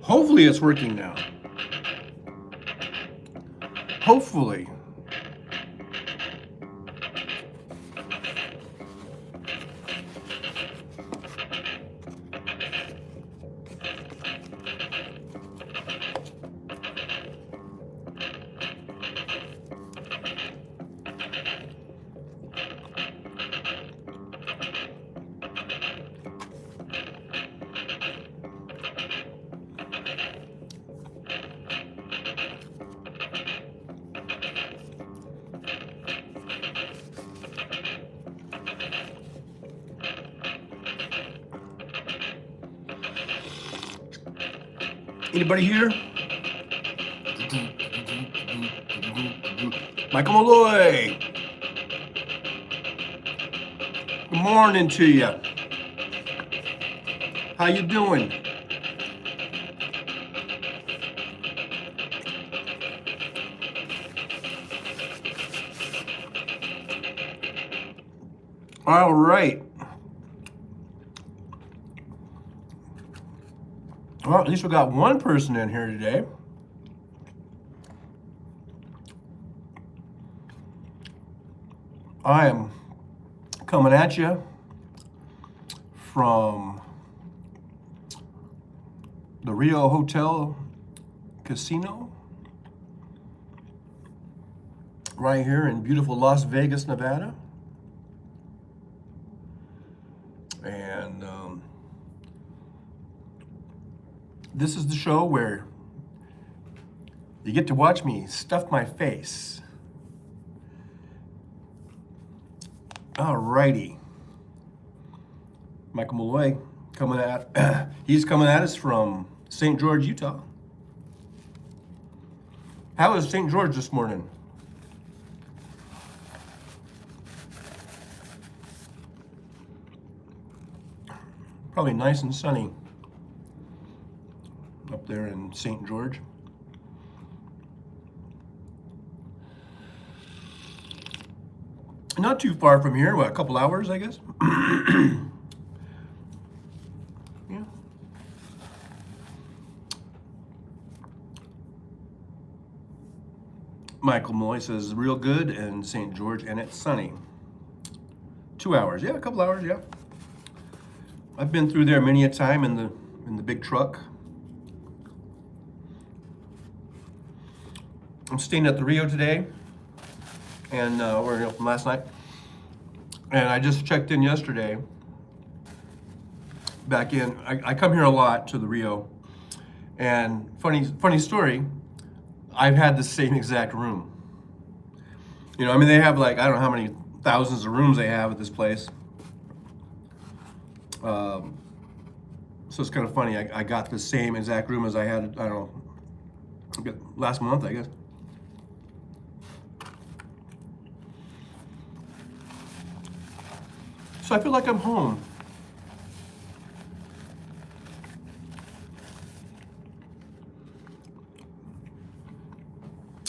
Hopefully it's working now. Hopefully. Anybody here? Michael Malloy. Good morning to you. How you doing? All right. Well, at least we got one person in here today. I am coming at you from the Rio Hotel Casino right here in beautiful Las Vegas, Nevada. And this is the show where you get to watch me stuff my face. Alrighty. Michael Malloy coming at he's coming at us from St. George, Utah. How is St. George this morning? Probably nice and sunny up there in St. George. Not too far from here, what, a couple hours, I guess? Yeah. Michael Malloy says, real good in St. George, and it's sunny. 2 hours, yeah, a couple hours, yeah. I've been through there many a time in the big truck. I'm staying at the Rio today, and or from last night, and I just checked in yesterday. Back in, I come here a lot to the Rio, and funny story, I've had the same exact room. You know, I mean, they have like, I don't know how many thousands of rooms they have at this place. So it's kind of funny. I got the same exact room as I had, I don't know, last month, I guess. So I feel like I'm home.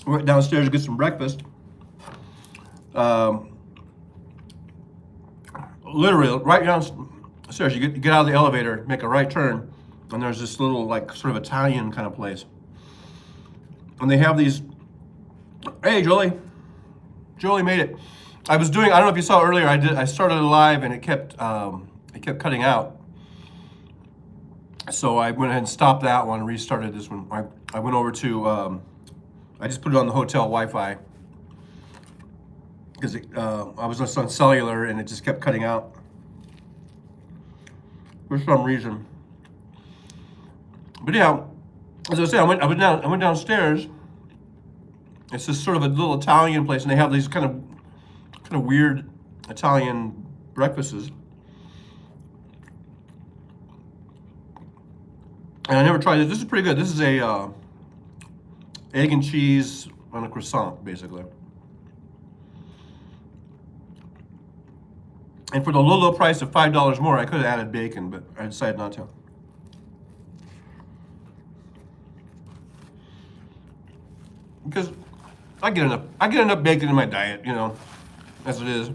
Went downstairs to get some breakfast. Literally, right downstairs, you get out of the elevator, make a right turn, and there's this little, like, sort of Italian kind of place. And they have these, hey, Jolie. Jolie made it. I don't know if you saw earlier, I started it live and it kept cutting out. So I went ahead and stopped that one and restarted this one. I went over to, I just put it on the hotel Wi-Fi because I was just on cellular and it just kept cutting out for some reason. But yeah, as I say, I went downstairs. It's just sort of a little Italian place, and they have these kind of weird Italian breakfasts. And I never tried this. This is pretty good. This is a egg and cheese on a croissant, basically. And for the low price of $5 more, I could have added bacon, but I decided not to. Because I get enough bacon in my diet, you know, as it is.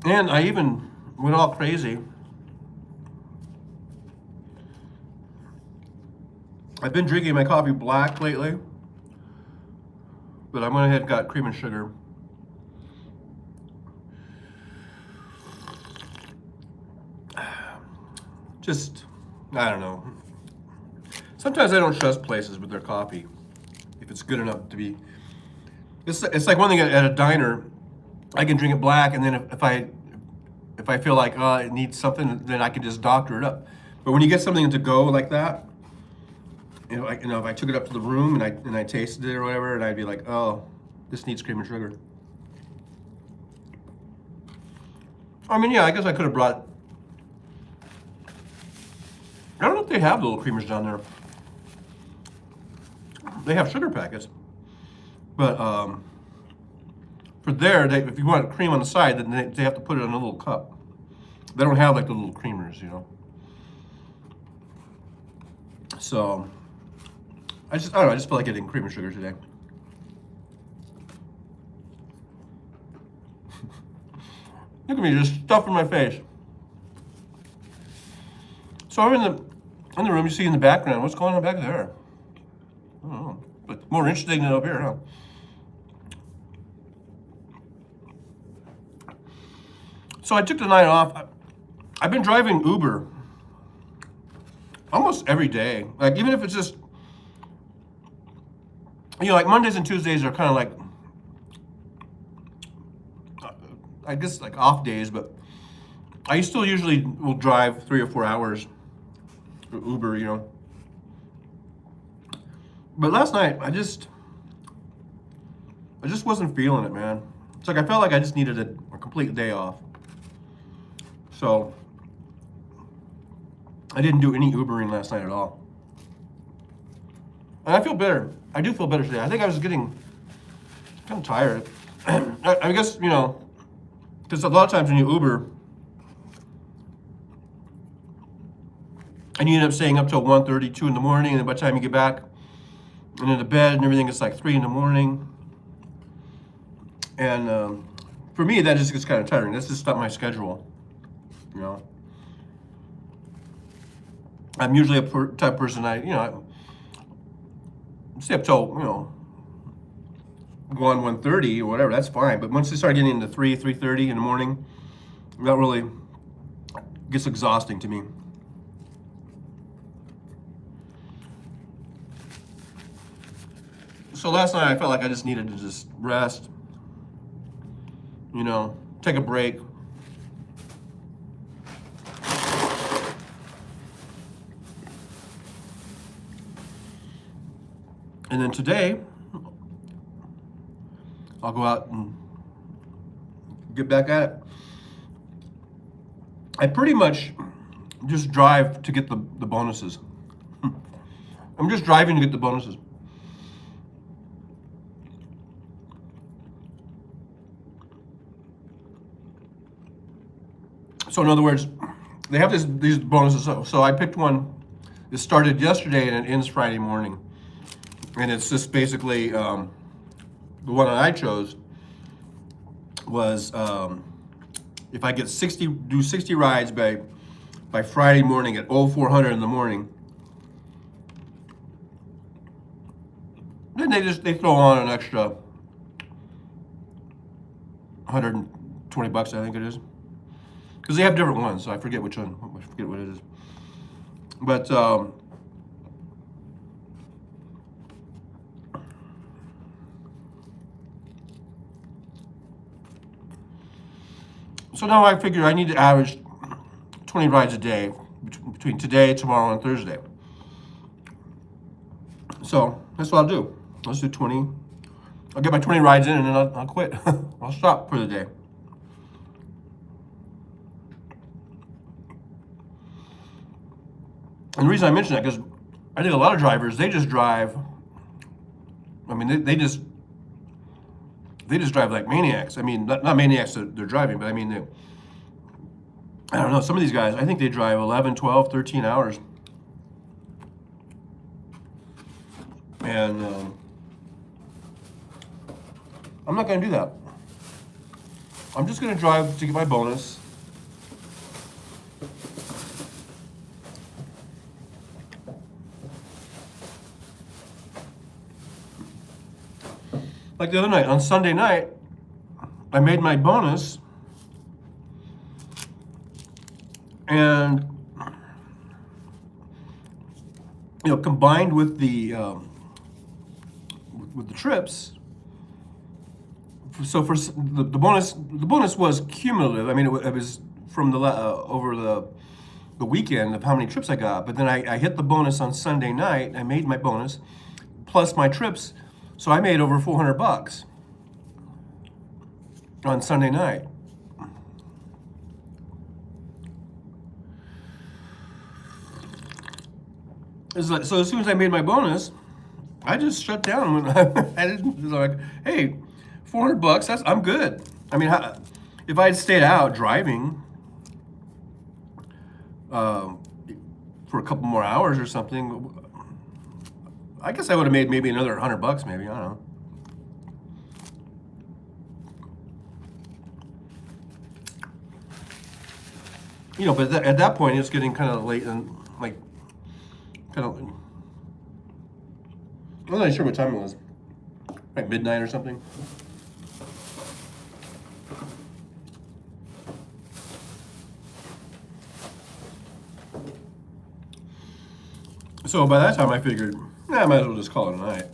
And I even went all crazy. I've been drinking my coffee black lately, but I went ahead and got cream and sugar. Just, I don't know. Sometimes I don't trust places with their coffee, if it's good enough to be. It's like one thing at a diner, I can drink it black, and then if I feel like it needs something, then I can just doctor it up. But when you get something to go like that, if I took it up to the room and I tasted it or whatever, and I'd be like, oh, this needs cream and sugar. I mean, yeah, I guess I could have brought. I don't know if they have the little creamers down there. They have sugar packets, but for there, if you want cream on the side, then they have to put it in a little cup. They don't have like the little creamers, you know. So I don't know. I just feel like getting cream and sugar today. Look at me, just stuffing my face. So I'm in the room. You see in the background. What's going on back there? I don't know, but more interesting than up here, huh? So I took the night off. I've been driving Uber almost every day. Like, even if it's just, like Mondays and Tuesdays are kind of like, I guess like off days, but I still usually will drive 3 or 4 hours for Uber, you know. But last night, I just wasn't feeling it, man. It's like I felt like I just needed a complete day off. So I didn't do any Ubering last night at all. And I feel better. I do feel better today. I think I was getting kind of tired. I guess, because a lot of times when you Uber, and you end up staying up till 1:30, 2 in the morning, and then by the time you get back and into bed and everything, it's like 3 in the morning. And for me, that just gets kind of tiring. That's just not my schedule, you know. I'm usually a type of person, I stay up till, 1:30 or whatever, that's fine. But once they start getting into 3:30 in the morning, that really gets exhausting to me. So last night I felt like I just needed to just rest, take a break. And then today, I'll go out and get back at it. I pretty much just drive to get the bonuses. I'm just driving to get the bonuses. So in other words, they have these bonuses. So I picked one. It started yesterday and it ends Friday morning. And it's just basically, the one that I chose was, if I get 60 rides by Friday morning at 0400 in the morning, then they throw on an extra $120, I think it is. Because they have different ones, so I forget which one. I forget what it is. But so now I figure I need to average 20 rides a day between today, tomorrow, and Thursday. So that's what I'll do. Let's do 20. I'll get my 20 rides in and then I'll quit. I'll stop for the day. And the reason I mention that, because I think a lot of drivers, they just drive, I mean, they just drive like maniacs. I mean, not maniacs that they're driving, but I mean, I don't know, some of these guys, I think they drive 11, 12, 13 hours. And I'm not going to do that. I'm just going to drive to get my bonus. Like the other night, on Sunday night, I made my bonus, and combined with the trips. So for the bonus was cumulative. I mean, it was from over the weekend of how many trips I got. But then I hit the bonus on Sunday night. I made my bonus plus my trips, so I made over $400 on Sunday night. It's like, so as soon as I made my bonus, I just shut down. I didn't, it was like, hey, $400, I'm good. I mean, if I had stayed out driving for a couple more hours or something, I guess I would have made maybe another $100, maybe, I don't know. But at that point, it's getting kind of late and like, kind of, I'm not sure what time it was, like midnight or something. So by that time, I figured, I might as well just call it a night.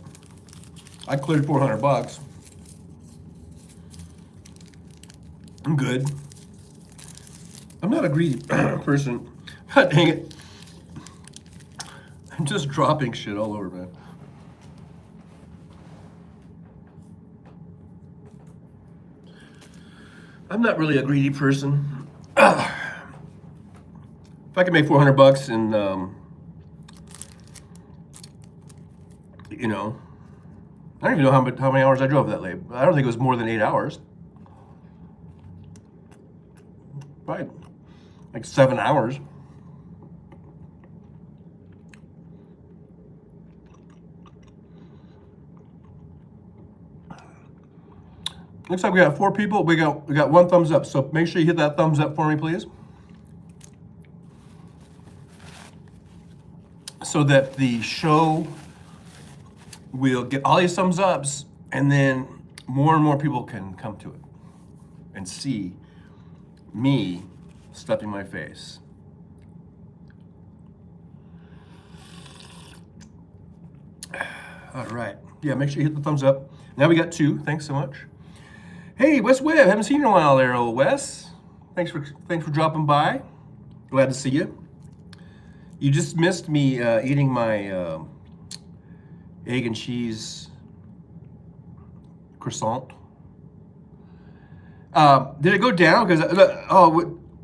I cleared $400. I'm good. I'm not a greedy person. God dang it. I'm just dropping shit all over, man. I'm not really a greedy person. If I could make $400 and, I don't even know how many hours I drove that late. I don't think it was more than 8 hours. Right, like 7 hours. Looks like we got 4 people. We got 1 thumbs up. So make sure you hit that thumbs up for me, please, so that the show will get all these thumbs ups, and then more and more people can come to it and see me stuffing my face. All right. Yeah, make sure you hit the thumbs up. Now we got 2. Thanks so much. Hey, Wes Webb, haven't seen you in a while there, old Wes. Thanks for dropping by. Glad to see you. You just missed me eating my egg and cheese croissant. Did it go down? Because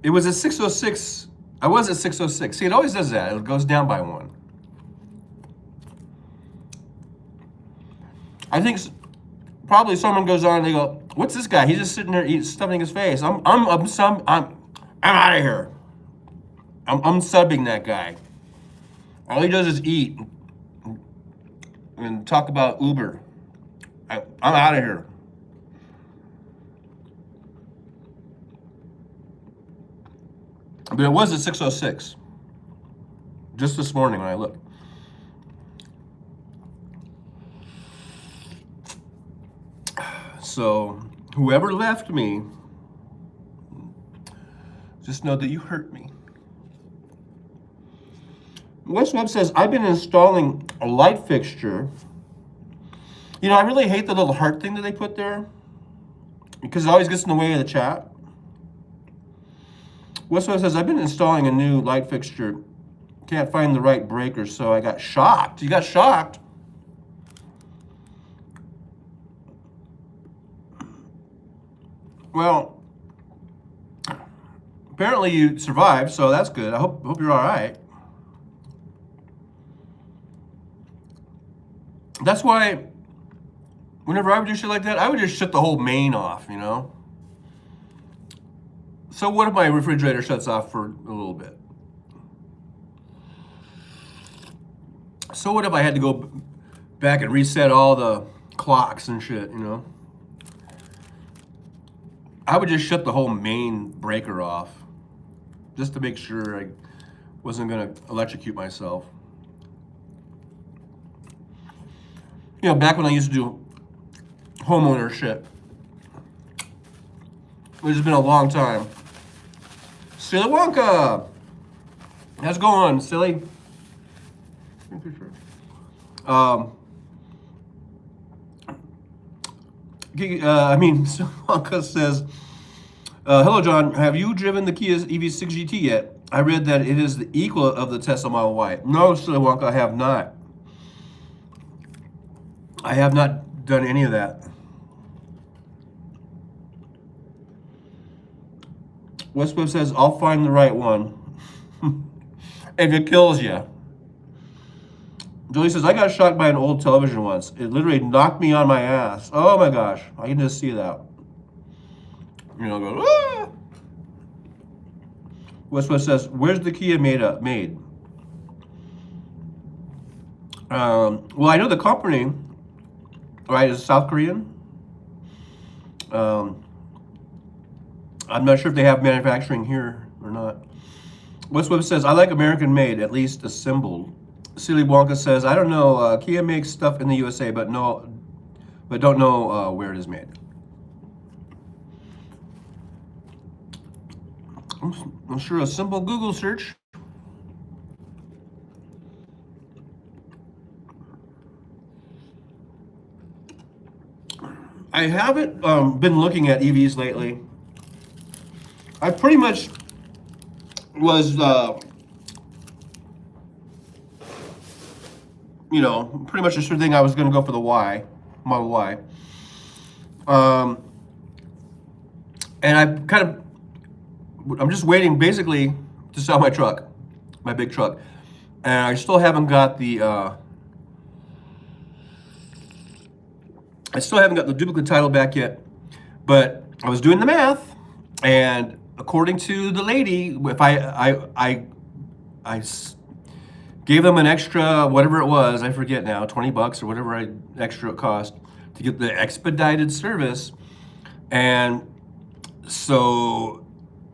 it was at 6:06. I was at 6:06. See, it always does that. It goes down by 1. I think probably someone goes on and they go, "What's this guy? He's just sitting there stuffing his face." I'm out of here. I'm subbing that guy. All he does is eat and talk about Uber. I'm out of here. But it was at 6:06. Just this morning when I looked. So whoever left me, just know that you hurt me. Wes Webb says, I've been installing a light fixture. I really hate the little heart thing that they put there because it always gets in the way of the chat. Wes Webb says, I've been installing a new light fixture. Can't find the right breaker, so I got shocked. You got shocked? Well, apparently you survived, so that's good. I hope you're all right. That's why whenever I would do shit like that, I would just shut the whole main off, So what if my refrigerator shuts off for a little bit? So what if I had to go back and reset all the clocks and shit, I would just shut the whole main breaker off just to make sure I wasn't going to electrocute myself. Back when I used to do homeownership, which has been a long time. Silly Wonka! How's it going, Silly? Silly Wonka says, hello, John. Have you driven the Kia EV6 GT yet? I read that it is the equal of the Tesla Model Y. No, Silly Wonka, I have not. I have not done any of that. Westweb says, I'll find the right one. If it kills you. Julie says, I got shocked by an old television once. It literally knocked me on my ass. Oh my gosh. I can just see that. You know, go, ah! Westweb says, where's the Kia made? Well, I know the company, right, is South Korean. I'm not sure if they have manufacturing here or not. Westweb says, I like American made, at least assembled. Silly Wonka says, I don't know, Kia makes stuff in the USA, but don't know where it is made. I'm sure a simple Google search. I haven't been looking at EVs lately. I pretty much was, pretty much the sure thing I was going to go for the Model Y. And I'm just waiting basically to sell my truck, my big truck. And I still haven't got the, duplicate title back yet, but I was doing the math, and according to the lady, if I gave them an extra, whatever it was, I forget now, 20 bucks or whatever extra it cost to get the expedited service. And so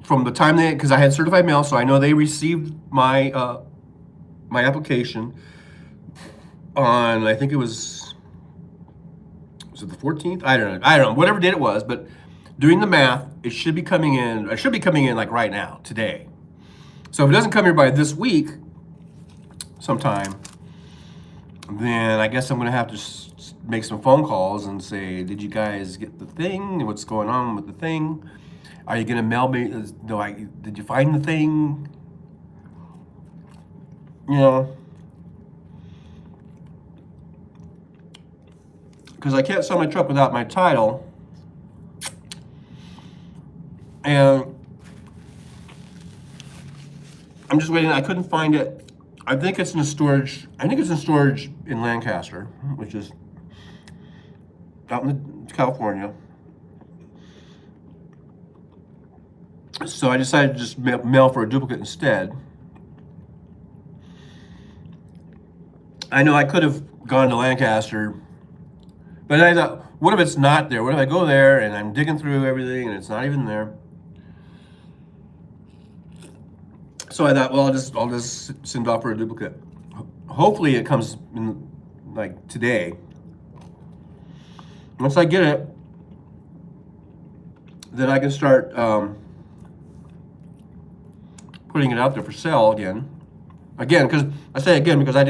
from the time because I had certified mail, so I know they received my my application on, I think it was it the 14th? I don't know, whatever date it was, but doing the math, it should be coming in like right now, today. So if it doesn't come here by this week, sometime, then I guess I'm gonna have to make some phone calls and say, did you guys get the thing? What's going on with the thing? Are you gonna mail me? Did you find the thing? Because I can't sell my truck without my title. And I'm just waiting. I couldn't find it. I think it's in storage. I think it's in storage in Lancaster, which is out in California. So I decided to just mail for a duplicate instead. I know I could have gone to Lancaster, but I thought, what if it's not there? What if I go there and I'm digging through everything and it's not even there? So I thought, well, I'll just send off for a duplicate. Hopefully it comes in like today. Once I get it, then I can start putting it out there for sale again. Because I say again because I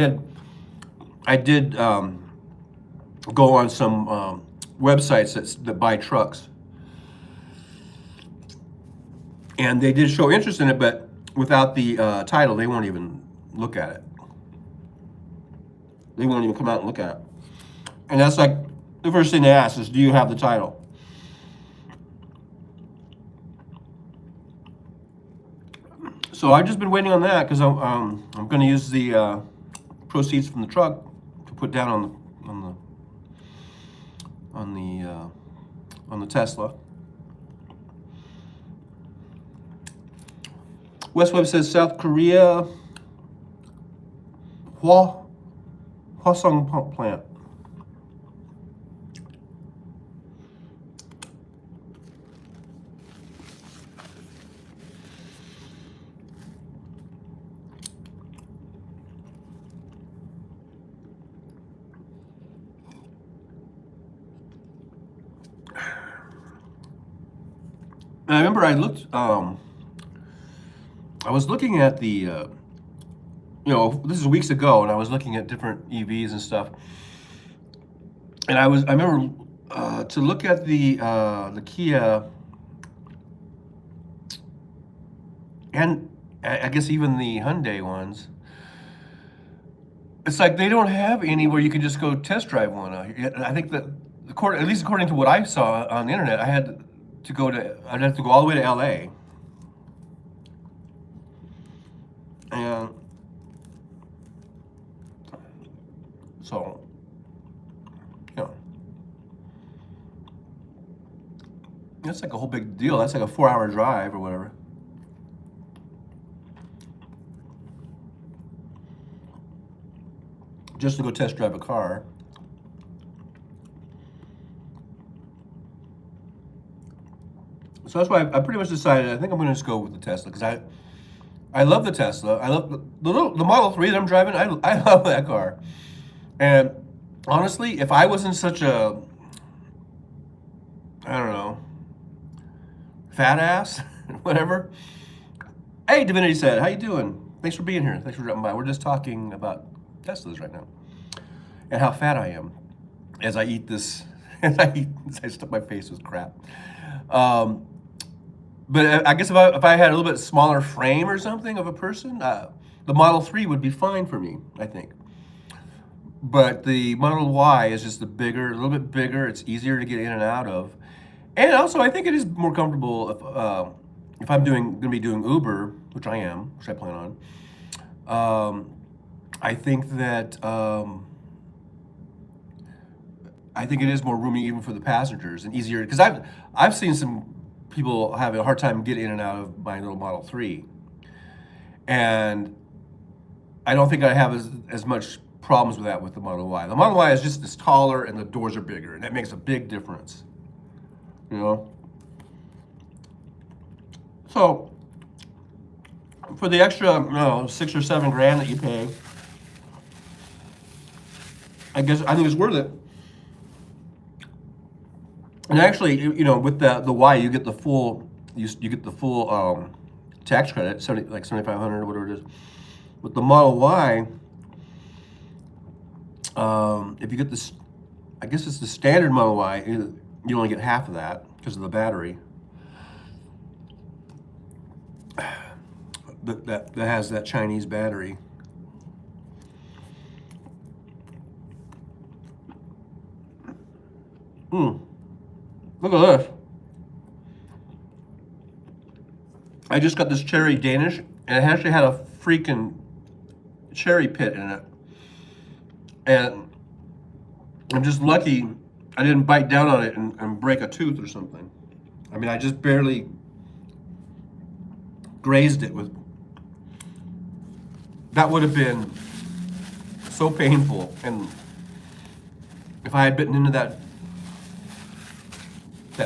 did go on some websites that buy trucks, and they did show interest in it, but without the title, they won't even look at it. They won't even come out and look at it. And that's like the first thing they ask is, do you have the title? So I've just been waiting on that because I'm going to use the proceeds from the truck to put down on the Tesla. Westweb says South Korea, Hwasong pump plant. I remember I looked. I was looking at the. This is weeks ago, and I was looking at different EVs and stuff. And I remember to look at the Kia, and I guess even the Hyundai ones. It's like they don't have anywhere you can just go test drive one. I think that, at least according to what I saw on the internet, I'd have to go all the way to LA. And so, that's like a whole big deal. That's like a 4-hour drive or whatever. Just to go test drive a car. So that's why I pretty much decided I think I'm going to just go with the Tesla, because I love the Tesla. I love the Model 3 that I'm driving. I love that car. And honestly, if I wasn't such a, I don't know, fat ass, whatever. Hey, Divinity said, how you doing? Thanks for being here. Thanks for dropping by. We're just talking about Teslas right now and how fat I am as I eat this. As I stuff my face with crap. But I guess if I had a little bit smaller frame or something of a person, the Model 3 would be fine for me, I think. But the Model Y is just a little bit bigger. It's easier to get in and out of. And also, I think it is more comfortable if I'm going to be doing Uber, which I am, which I plan on. I think that I think it is more roomy even for the passengers and easier, because I've seen some people have a hard time getting in and out of my little Model 3, and I don't think I have as much problems with that with the Model Y. The Model Y is just taller and the doors are bigger, and that makes a big difference. So for the extra, $6 or $7 grand that you pay, I think it's worth it. And actually, with the Y, you get the full tax credit, like $7,500 or whatever it is. With the Model Y, if you get this, I guess it's the standard Model Y, you only get half of that because of the battery. That has that Chinese battery. Look at this. I just got this cherry Danish, and it actually had a freaking cherry pit in it. And I'm just lucky I didn't bite down on it and break a tooth or something. I mean, I just barely grazed it with. That would have been so painful. And if I had bitten into that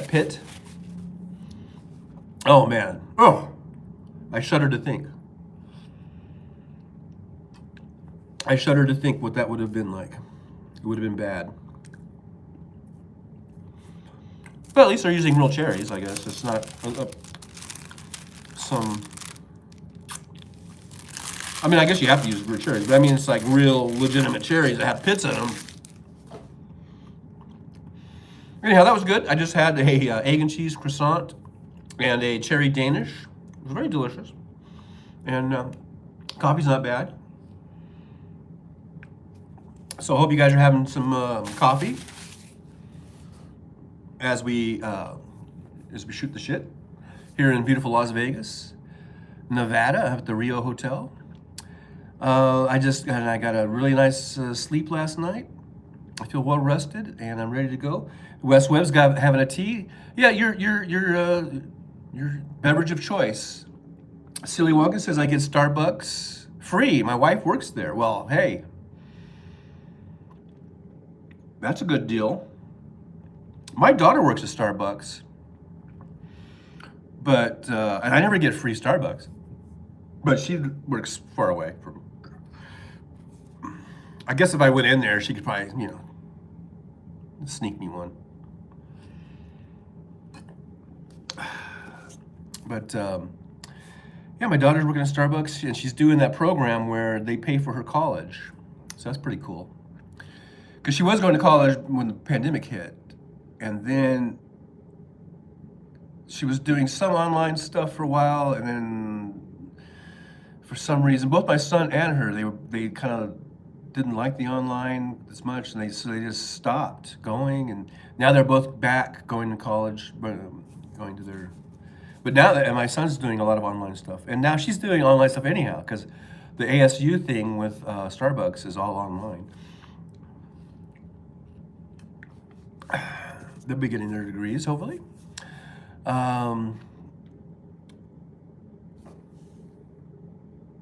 pit, oh man, I shudder to think. I shudder to think what that would have been like. It would have been bad. But at least they're using real cherries, I guess. It's not I mean, I guess you have to use real cherries, but I mean, it's like real legitimate cherries that have pits in them. Anyhow, that was good. I just had a egg and cheese croissant and a cherry Danish. It was very delicious. And coffee's not bad. So I hope you guys are having some coffee as we shoot the shit here in beautiful Las Vegas, Nevada, at the Rio Hotel. I got a really nice sleep last night. I feel well rested and I'm ready to go. Wes Webb's having a tea. Yeah, your beverage of choice. Silly Wonka says I get Starbucks free. My wife works there. Well, hey, that's a good deal. My daughter works at Starbucks, but and I never get free Starbucks. But she works far away from. I guess if I went in there, she could probably, sneak me one. But yeah, my daughter's working at Starbucks, and she's doing that program where they pay for her college. So that's pretty cool. Because she was going to college when the pandemic hit, and then she was doing some online stuff for a while, and then for some reason, both my son and her, they kind of didn't like the online as much, and so they just stopped going, and now they're both back going to college, going to their. But now and my son's doing a lot of online stuff, and now she's doing online stuff anyhow because the ASU thing with Starbucks is all online. They'll be getting their degrees, hopefully.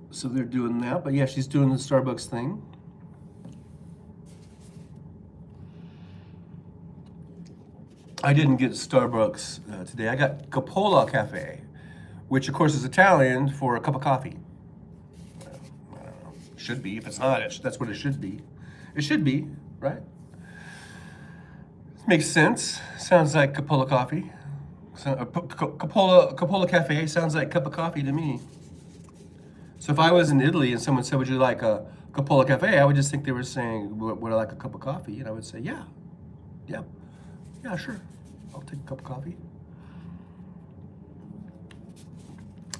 So they're doing that, but yeah, she's doing the Starbucks thing. I didn't get Starbucks today. I got Coppola Cafe, which of course is Italian for a cup of coffee. I don't know. Should be. If it's not, that's what it should be. It should be, right? Makes sense. Sounds like Coppola coffee. So, Coppola Cafe sounds like cup of coffee to me. So if I was in Italy and someone said, "Would you like a Coppola Cafe?" I would just think they were saying, "Would I like a cup of coffee?" And I would say, "Yeah, yeah, yeah, sure. I'll take a cup of coffee."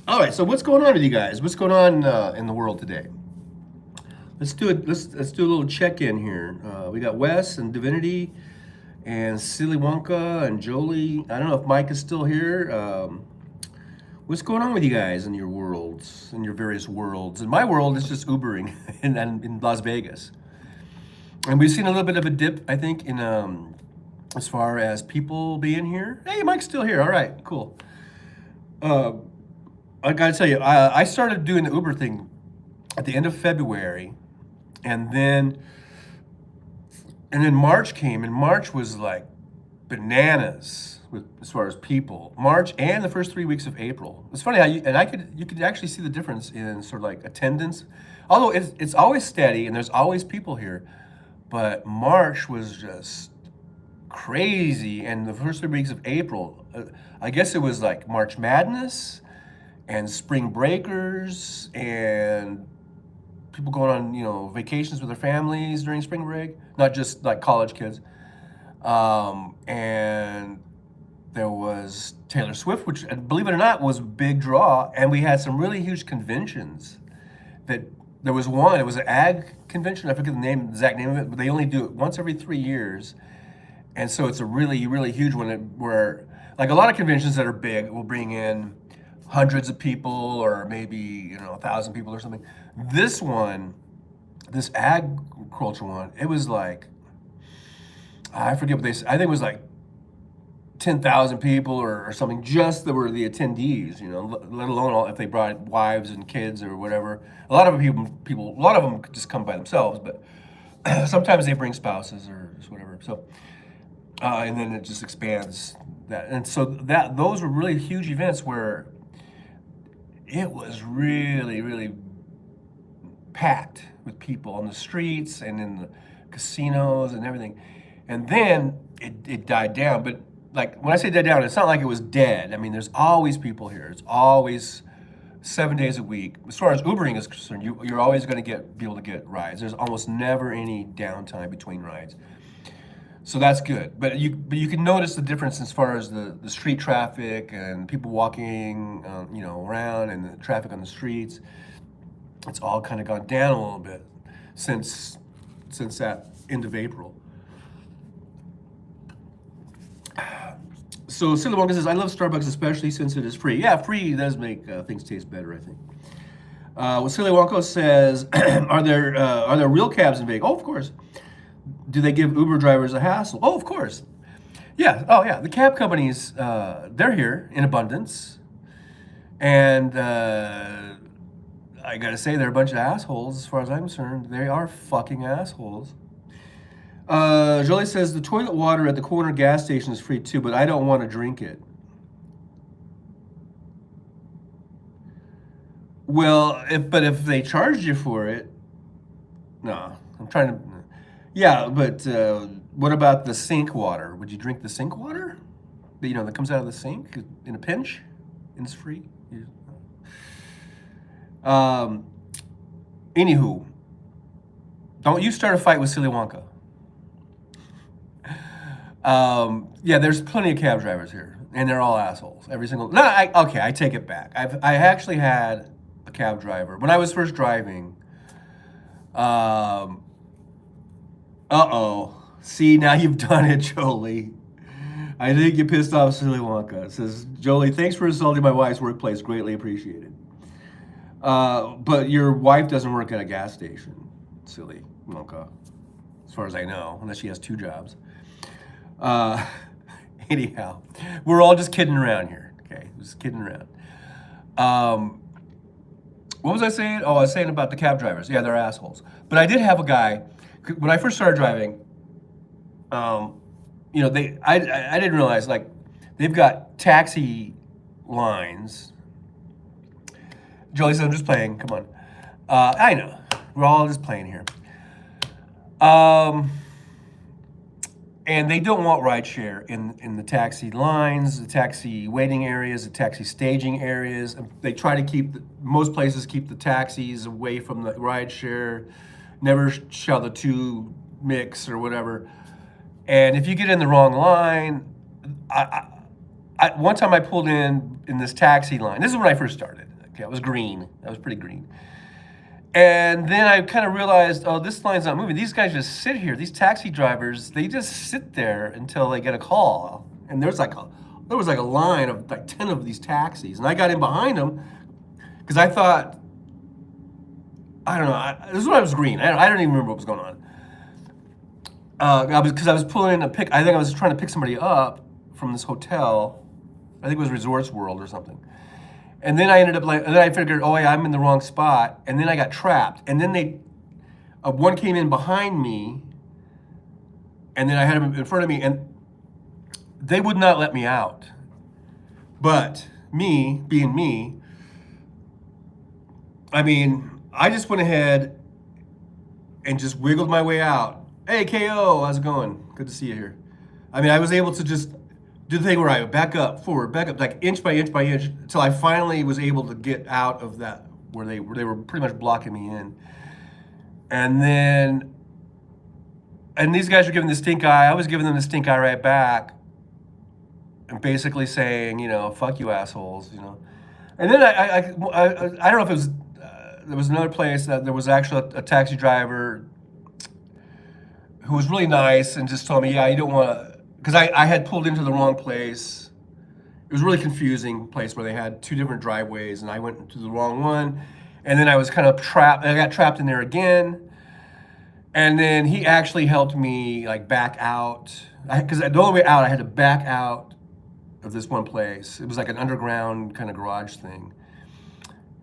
All right. So what's going on with you guys? What's going on in the world today? Let's do it. Let's do a little check-in here. We got Wes and Divinity and Silly Wonka and Jolie. I don't know if Mike is still here. What's going on with you guys in your worlds, in your various worlds? In my world, it's just Ubering in Las Vegas. And we've seen a little bit of a dip, I think, in as far as people being here. Hey, Mike's still here. All right, cool. I gotta tell you, I started doing the Uber thing at the end of February, and then March came, and March was like bananas as far as people. March and the first 3 weeks of April. It's funny how you could actually see the difference in sort of like attendance. Although it's always steady and there's always people here, but March was just crazy, and the first 3 weeks of April, I guess it was like March Madness and spring breakers and people going on, vacations with their families during spring break, not just like college kids. And there was Taylor Swift, which, believe it or not, was a big draw. And we had some really huge conventions. There was one, it was an ag convention. I forget the exact name of it, but they only do it once every 3 years. And so it's a really, really huge one where, like a lot of conventions that are big, will bring in hundreds of people or maybe 1,000 people or something. This one, this agriculture one, it was like, I forget what they said. I think it was like 10,000 people or something, just that were the attendees. Let alone if they brought wives and kids or whatever. A lot of them could just come by themselves, but sometimes they bring spouses or whatever. So, and then it just expands that. And so those were really huge events where it was really, really packed with people on the streets and in the casinos and everything. And then it died down. But like when I say died down, it's not like it was dead. I mean, there's always people here. It's always 7 days a week. As far as Ubering is concerned, you're always going to be able to get rides. There's almost never any downtime between rides. So that's good. But you can notice the difference as far as the street traffic and people walking, around, and the traffic on the streets. It's all kind of gone down a little bit since that end of April. So Silly Wonka says, "I love Starbucks, especially since it is free." Yeah, free does make things taste better, I think. Well, Silly Wonka says, "Are there real cabs in Vegas?" Oh, of course. Do they give Uber drivers a hassle? Oh, of course. Yeah. Oh, yeah. The cab companies, they're here in abundance, and I gotta say, they're a bunch of assholes. As far as I'm concerned, they are fucking assholes. Jolie says the toilet water at the corner gas station is free too, but I don't want to drink it. Well, if they charged you for it, no. I'm trying to. Yeah, but what about the sink water? Would you drink the sink water? That comes out of the sink in a pinch? Innisfree? Anywho, don't you start a fight with Silly Wonka. Yeah, there's plenty of cab drivers here, and they're all assholes. Every single. No, okay, I take it back. I actually had a cab driver when I was first driving. Uh-oh. See, now you've done it, Jolie. I think you pissed off Silly Wonka. It says, Jolie, thanks for insulting my wife's workplace. Greatly appreciated. But your wife doesn't work at a gas station, Silly Wonka, as far as I know, unless she has 2 jobs. Anyhow, we're all just kidding around here, okay? Just kidding around. What was I saying? Oh, I was saying about the cab drivers. Yeah, they're assholes. But I did have a guy, when I first started driving, you know, I didn't realize, like, they've got taxi lines. Jolie says, I'm just playing, come on. I know, we're all just playing here. And they don't want rideshare in the taxi lines, the taxi waiting areas, the taxi staging areas. They try to keep, most places keep the taxis away from the rideshare, never shall the two mix or whatever. And if you get in the wrong line, one time I pulled in this taxi line. This is when I first started. Okay, it was green. That was pretty green. And then I kind of realized, oh, this line's not moving. These guys just sit here. These taxi drivers, they just sit there until they get a call. And there was like a line of like 10 of these taxis. And I got in behind them because I thought, I don't know, this is when I was green. I don't even remember what was going on. Because I was pulling in I think I was trying to pick somebody up from this hotel. I think it was Resorts World or something. And then I ended up and then I figured, oh yeah, I'm in the wrong spot. And then I got trapped. And then one came in behind me, and then I had him in front of me, and they would not let me out. But me, being me, I mean, I just went ahead and just wiggled my way out. Hey, KO, how's it going? Good to see you here. I mean, I was able to just do the thing where I would back up, forward, back up, like inch by inch by inch, until I finally was able to get out of that, where they were pretty much blocking me in. And these guys were giving the stink eye. I was giving them the stink eye right back, and basically saying, you know, fuck you assholes, you know. And then I don't know if it was, there was another place that there was actually a taxi driver who was really nice and just told me, yeah, you don't want to, because I had pulled into the wrong place. It was a really confusing place where they had 2 different driveways, and I went to the wrong one. And then I was kind of trapped. I got trapped in there again. And then he actually helped me like back out. Because the only way out, I had to back out of this one place. It was like an underground kind of garage thing.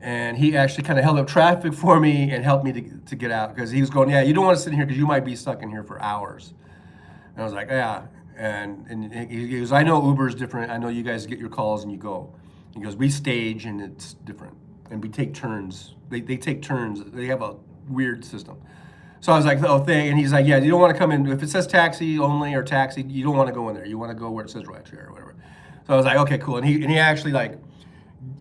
And he actually kind of held up traffic for me and helped me to get out. Because he was going, yeah, you don't want to sit in here because you might be stuck in here for hours. And I was like, yeah. And he goes, I know Uber is different. I know you guys get your calls and you go. He goes, we stage and it's different. And we take turns. They take turns. They have a weird system. So I was like, oh, thing. And he's like, yeah, you don't want to come in. If it says taxi only or taxi, you don't want to go in there. You want to go where it says rideshare or whatever. So I was like, okay, cool. And he actually like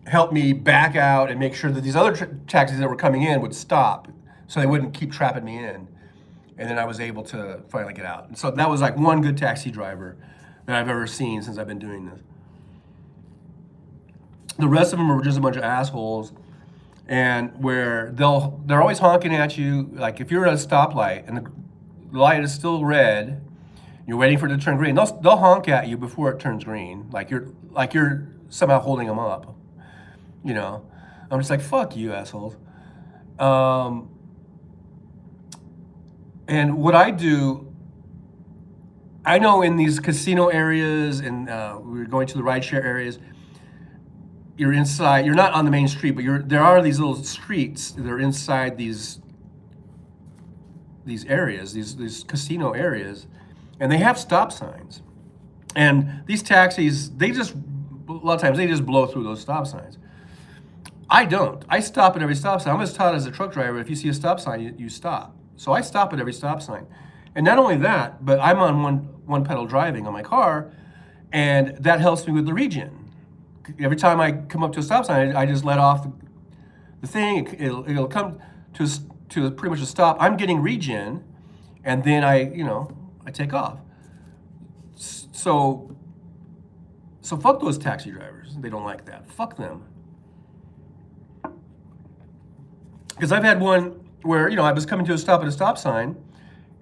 helped me back out and make sure that these other taxis that were coming in would stop so they wouldn't keep trapping me in. And then I was able to finally get out. And so that was like one good taxi driver that I've ever seen since I've been doing this. The rest of them are just a bunch of assholes, and where they're always honking at you. Like if you're at a stoplight and the light is still red, you're waiting for it to turn green. They'll honk at you before it turns green. Like you're somehow holding them up. You know, I'm just like, fuck you assholes. And what I do, I know in these casino areas and we're going to the rideshare areas, you're inside, you're not on the main street, but there are these little streets that are inside these areas, these casino areas, and they have stop signs. And these taxis, a lot of times they just blow through those stop signs. I don't. I stop at every stop sign. I'm as taught as a truck driver, if you see a stop sign, you stop. So I stop at every stop sign. And not only that, but I'm on one pedal driving on my car, and that helps me with the regen. every time I come up to a stop sign, I just let off the thing. It'll come to pretty much a stop. I'm getting regen, and then I take off. So fuck those taxi drivers. They don't like that. Fuck them. Because I've had one where I was coming to a stop at a stop sign,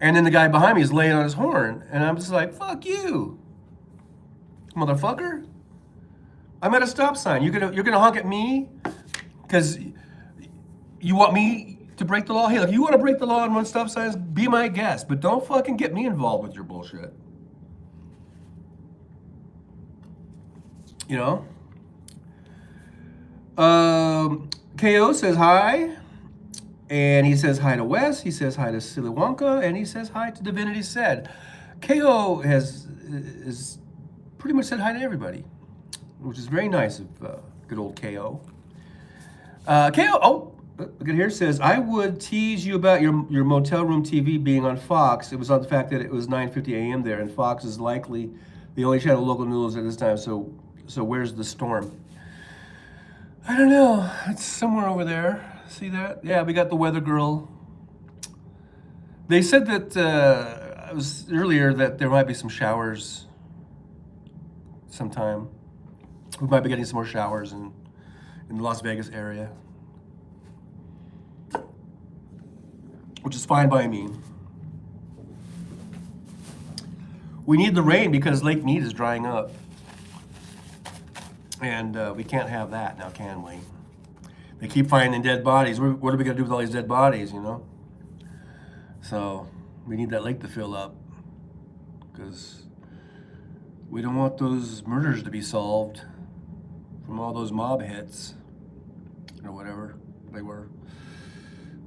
and then the guy behind me is laying on his horn, and I'm just like, fuck you, motherfucker. I'm at a stop sign. You're gonna honk at me because you want me to break the law? Hey, if you want to break the law on one stop sign, be my guest, but don't fucking get me involved with your bullshit. KO says hi, and he says hi to Wes. He says hi to Silly Wonka, and he says hi to Divinity Said. KO is pretty much said hi to everybody, which is very nice of good old KO. KO, look at here, says, I would tease you about your motel room TV being on Fox. It was on the fact that it was 9:50 a.m. there, and Fox is likely the only channel local news at this time, so where's the storm? I don't know. It's somewhere over there. See that? Yeah, we got the weather girl. They said that it was earlier that there might be some showers sometime. We might be getting some more showers in the Las Vegas area, which is fine by me. We need the rain because Lake Mead is drying up. And we can't have that now, can we? They keep finding dead bodies. What are we going to do with all these dead bodies, So we need that lake to fill up because we don't want those murders to be solved from all those mob hits or whatever they were.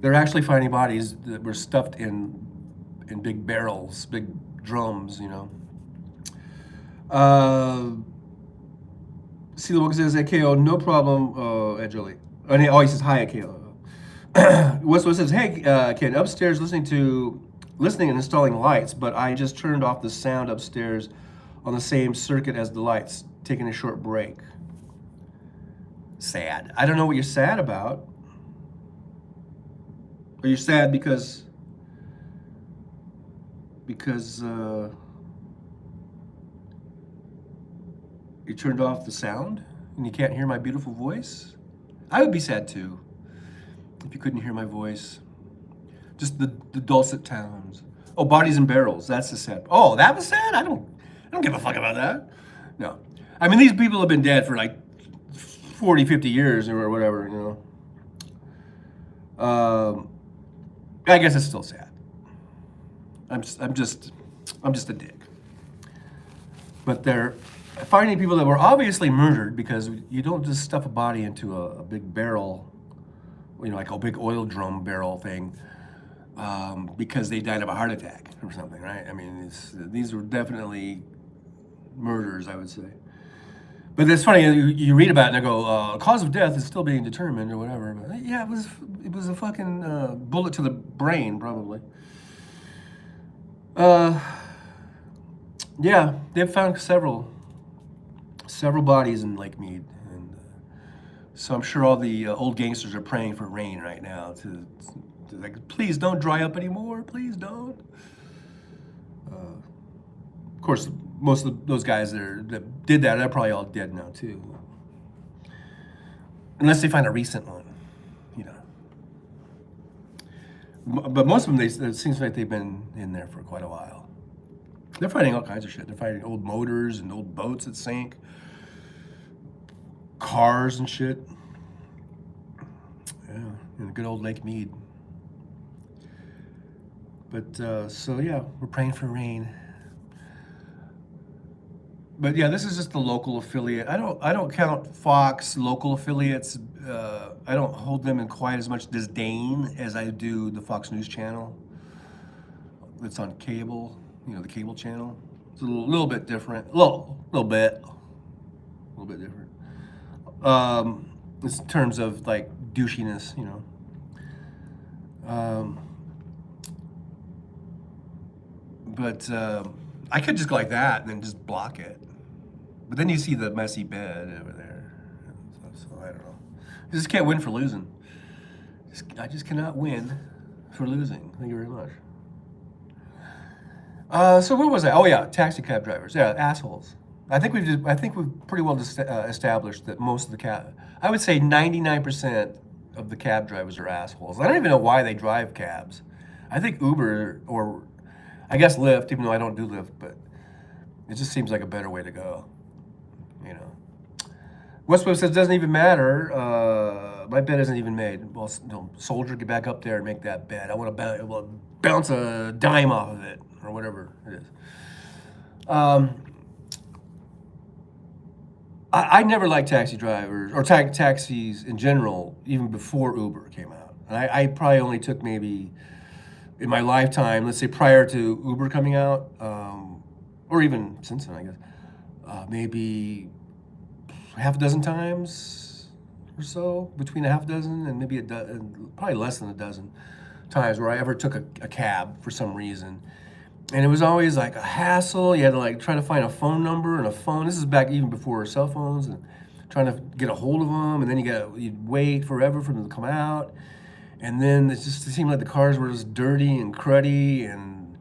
They're actually finding bodies that were stuffed in big barrels, big drums, See the book says at KO, no problem, at Jolie. Oh, he says hi at KO. Westwood says, hey, Ken, upstairs listening and installing lights, but I just turned off the sound upstairs on the same circuit as the lights, taking a short break. Sad. I don't know what you're sad about. Are you sad because you turned off the sound and you can't hear my beautiful voice? I would be sad too if you couldn't hear my voice. Just the dulcet tones. Oh, bodies in barrels. That's the sad. Oh, that was sad? I don't give a fuck about that. No. I mean, these people have been dead for like 40, 50 years or whatever, I guess it's still sad. I'm just a dick. But they're finding people that were obviously murdered because you don't just stuff a body into a big barrel, like a big oil drum barrel thing, because they died of a heart attack or something, right? I mean, these were definitely murders, I would say. But it's funny, you read about it and they go, cause of death is still being determined or whatever. But yeah, it was a fucking bullet to the brain, probably. Yeah, they've found several bodies in Lake Mead, and so I'm sure all the old gangsters are praying for rain right now to like, please don't dry up anymore, please don't. Of course, most of those guys that did that, they're probably all dead now too, unless they find a recent one, But most of them, it seems like they've been in there for quite a while. They're finding all kinds of shit. They're finding old motors and old boats that sank, cars and shit. Yeah, in good old Lake Mead. But so yeah, we're praying for rain. But yeah, this is just the local affiliate. I don't count Fox local affiliates. I don't hold them in quite as much disdain as I do the Fox News channel. It's on cable, the cable channel. It's a little bit different. A little bit different. In terms of like douchiness, But I could just go like that and then just block it. But then you see the messy bed over there. So I don't know. I just can't win for losing. I just cannot win for losing. Thank you very much. So where was I? Oh yeah, taxi cab drivers. Yeah, assholes. I think we've pretty well established that most of the cab. I would say 99% of the cab drivers are assholes. I don't even know why they drive cabs. I think Uber or I guess Lyft, even though I don't do Lyft, but it just seems like a better way to go. You know. Westwood says doesn't even matter. My bet isn't even made. Well, soldier, get back up there and make that bet. I want to bounce a dime off of it or whatever it is. I never liked taxi drivers or taxis in general, even before Uber came out. And I probably only took maybe in my lifetime, let's say prior to Uber coming out, or even since then, I guess, maybe half a dozen times or so, between a half dozen and maybe probably less than a dozen times where I ever took a cab for some reason. And it was always like a hassle. You had to like try to find a phone number and a phone. This is back even before cell phones and trying to get a hold of them. And then you'd wait forever for them to come out. And then it seemed like the cars were just dirty and cruddy. And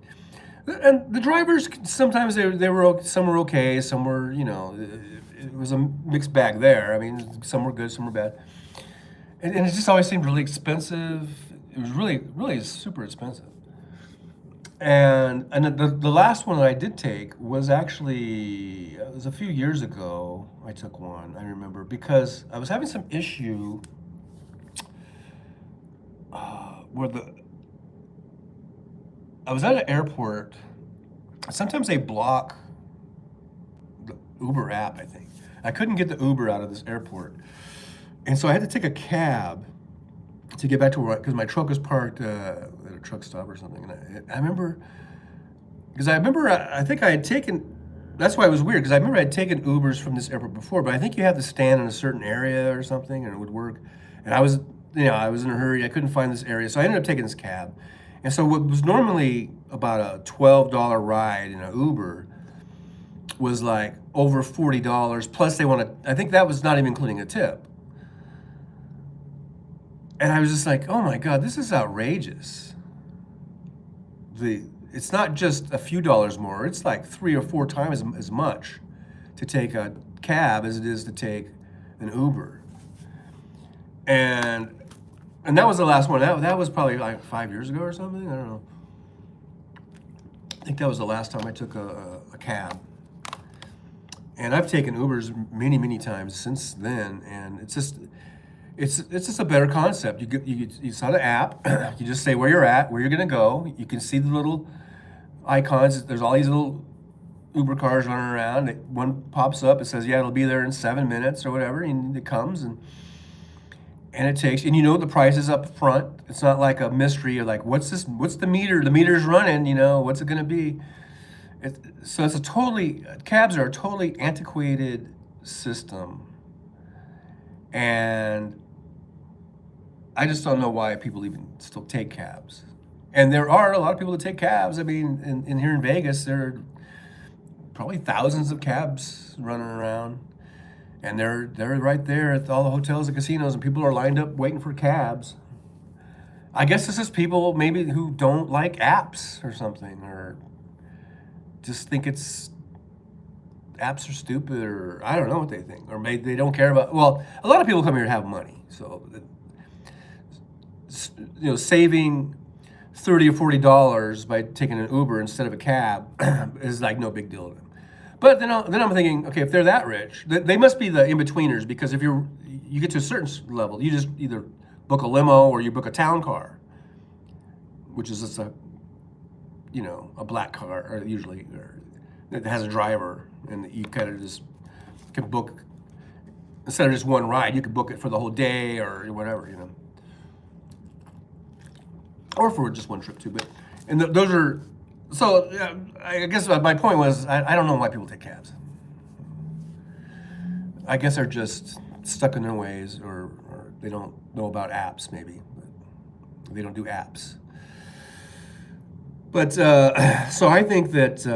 the drivers, sometimes some were okay. Some were, it was a mixed bag there. I mean, some were good, some were bad. And it just always seemed really expensive. It was really, really super expensive. And the last one that I did take was actually, it was a few years ago. I took one, I remember, because I was having some issue where I was at an airport. Sometimes they block the Uber app, I think. I couldn't get the Uber out of this airport. And so I had to take a cab to get back to work because my truck was parked at a truck stop or something. And I remember, because I think I had taken, that's why it was weird, because I remember I had taken Ubers from this airport before, but I think you have to stand in a certain area or something and it would work. And I was in a hurry. I couldn't find this area. So I ended up taking this cab. And so what was normally about a $12 ride in an Uber was like over $40. Plus I think that was not even including a tip. And I was just like, oh my God, this is outrageous. It's not just a few dollars more, it's like 3 or 4 times as much to take a cab as it is to take an Uber. And that was the last one. That was probably like 5 years ago or something. I don't know. I think that was the last time I took a cab. And I've taken Ubers many, many times since then, and it's just a better concept. You saw the app. You just say where you're at, where you're gonna go. You can see the little icons. There's all these little Uber cars running around. One pops up. It says, "Yeah, it'll be there in 7 minutes" or whatever. And it comes and it takes. And the price is up front. It's not like a mystery of like, what's this? What's the meter? The meter's running. What's it gonna be? So cabs are a totally antiquated system, and I just don't know why people even still take cabs. And there are a lot of people that take cabs. I mean, in here in Vegas, there are probably thousands of cabs running around. And they're right there at all the hotels and casinos, and people are lined up waiting for cabs. I guess this is people maybe who don't like apps or something, or just think apps are stupid, or I don't know what they think. Or maybe they don't care about, well, a lot of people come here to have money. So saving $30 or $40 by taking an Uber instead of a cab is like no big deal to them. But then I'm thinking, okay, if they're that rich, they must be the in-betweeners, because if you get to a certain level, you just either book a limo or you book a town car, which is just a black car, or usually, or that has a driver, and you kind of just can book, instead of just one ride, you could book it for the whole day or whatever, or for just one trip too. But those are, so I guess my point was, I don't know why people take cabs. I guess they're just stuck in their ways, or they don't know about apps maybe, but they don't do apps. But so I think that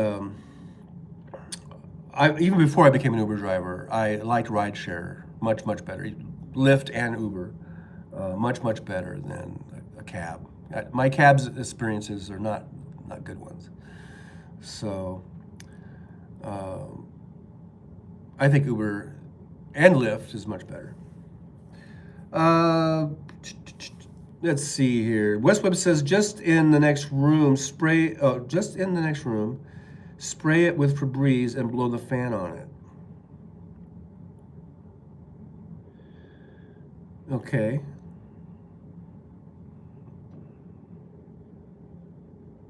even before I became an Uber driver, I liked rideshare much, much better. Lyft and Uber. Much, much better than a cab. My cab's experiences are not good ones. So I think Uber and Lyft is much better. Let's see here. West Webb says, just in the next room, spray it with Febreze and blow the fan on it. Okay.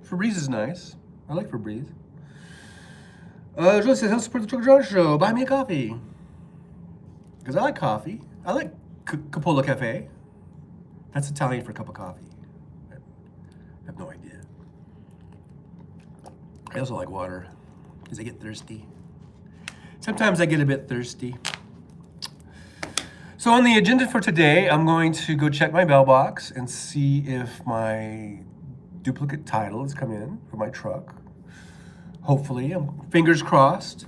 Febreze is nice. I like Febreze. Julie says, help support the Trucker John Show. Buy me a coffee. Because I like coffee. I like Cupola Cafe. That's Italian for a cup of coffee. I have no idea. I also like water because I get thirsty. Sometimes I get a bit thirsty. So on the agenda for today, I'm going to go check my mailbox and see if my duplicate title has come in for my truck. Hopefully, fingers crossed.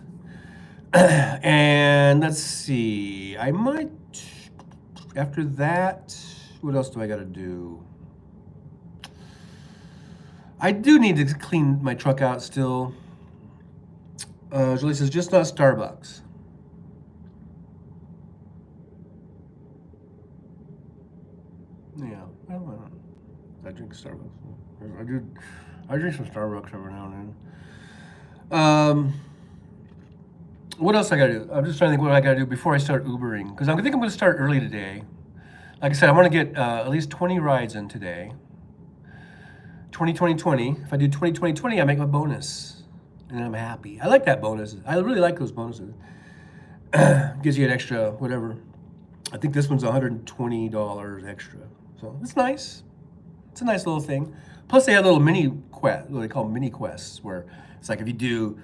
And let's see, I might, after that, what else do I gotta do? I do need to clean my truck out still. Julie says, just not Starbucks. Yeah, I don't know. I drink Starbucks. I drink some Starbucks every now and then. What else I gotta do? I'm just trying to think what I gotta do before I start Ubering. Because I think I'm gonna start early today. Like I said, I wanna get at least 20 rides in today. 20. If I do 20, I make my bonus. And I'm happy. I like that bonus. I really like those bonuses. Gives you an extra, whatever. I think this one's $120 extra. So it's nice. It's a nice little thing. Plus they have little mini quest, what they call mini quests, where it's like if you do,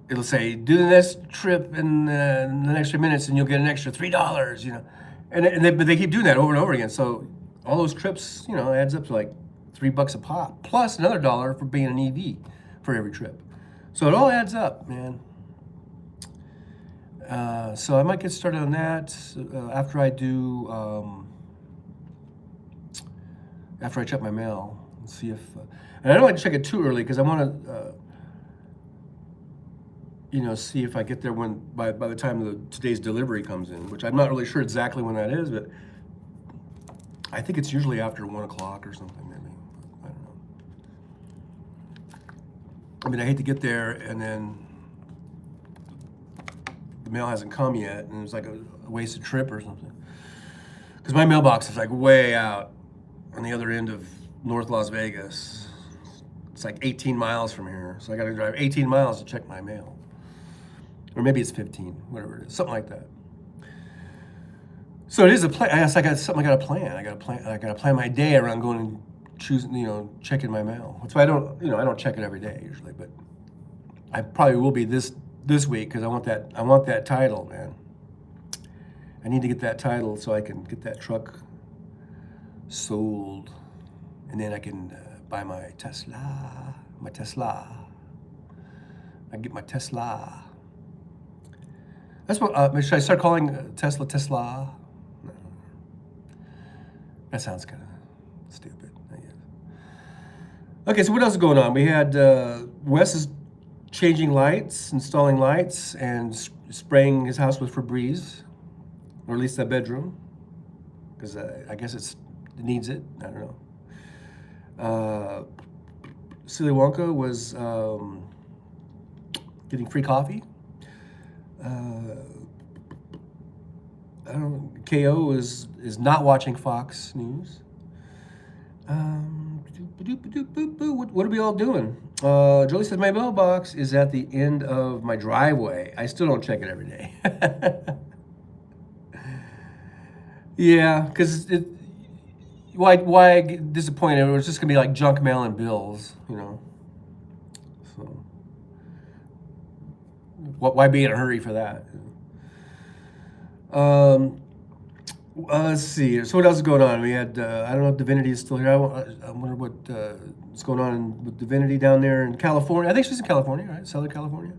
it'll say, do the next trip in the next 3 minutes and you'll get an extra $3, you know. But they keep doing that over and over again. So all those trips, you know, adds up to like $3 a pop, plus another $1 for being an EV for every trip. So it all adds up, man. So I might get started on that after I do, after I check my mail and see if, and I don't like to check it too early because I want to, you know, see if I get there when by the time today's delivery comes in, which I'm not really sure exactly when that is, but I think it's usually after 1 o'clock or something, maybe. I don't know. I mean, I hate to get there and then the mail hasn't come yet, and it's like a wasted trip or something. Because my mailbox is like way out on the other end of North Las Vegas. It's like 18 miles from here, so I got to drive 18 miles to check my mail. Or maybe it's 15, whatever it is, something like that. So it is a plan. I guess I got to plan. I got to plan my day around going and choosing, you know, checking my mail. That's why I don't check it every day usually, but I probably will be this week because I want that title, man. I need to get that title so I can get that truck sold, and then I can buy my Tesla. I get my Tesla. That's what. Should I start calling Tesla? No. That sounds kind of stupid, I guess. Okay, so what else is going on? We had Wes is changing lights, installing lights, and spraying his house with Febreze, or at least that bedroom, because I guess it needs it. I don't know. Silly Wonka was getting free coffee. I don't know. KO is not watching Fox News. What are we all doing? Jolie said my mailbox is at the end of my driveway. I still don't check it every day. Yeah, because why get disappointed? It was just gonna be like junk mail and bills, you know. So why be in a hurry for that? Let's see. So what else is going on? We had I don't know if Divinity is still here. I wonder what's going on with Divinity down there in California. I think she's in California, right? Southern California.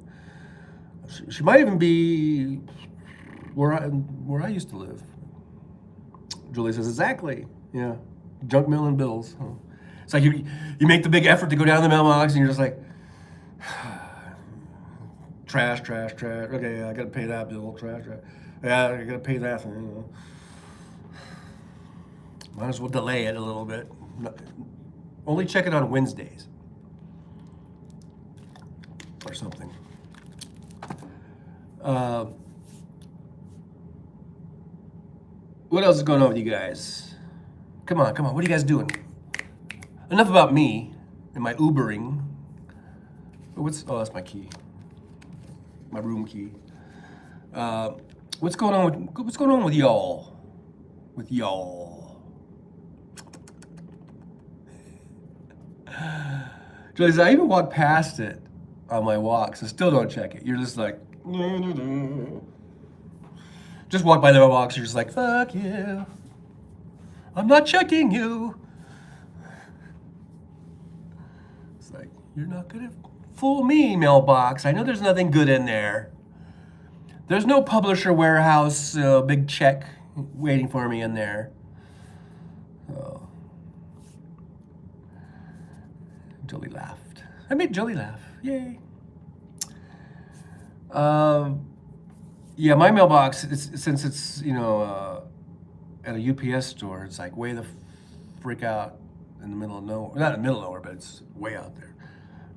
She might even be. where I used to live. Julie says, exactly. Yeah. Junk mail and bills. Huh. It's like you make the big effort to go down the mailbox and you're just like, trash. Okay, yeah, I gotta pay that bill. Trash. Yeah, I gotta pay that thing. You know. Might as well delay it a little bit. Only check it on Wednesdays or something. What else is going on with you guys? Come on. What are you guys doing? Enough about me and my Ubering. Oh, that's my key. My room key. What's going on with y'all? Julie says, I even walk past it on my walks and still don't check it. You're just like, just walk by the mailbox. You're just like, fuck you. I'm not checking you. It's like, you're not gonna fool me, mailbox. I know there's nothing good in there. There's no Publisher Warehouse big check waiting for me in there. Oh. Julie laughed. I made Julie laugh. Yay. Yeah, my mailbox, since it's, at a UPS store, it's like way the freak out in the middle of nowhere. Not in the middle of nowhere, but it's way out there.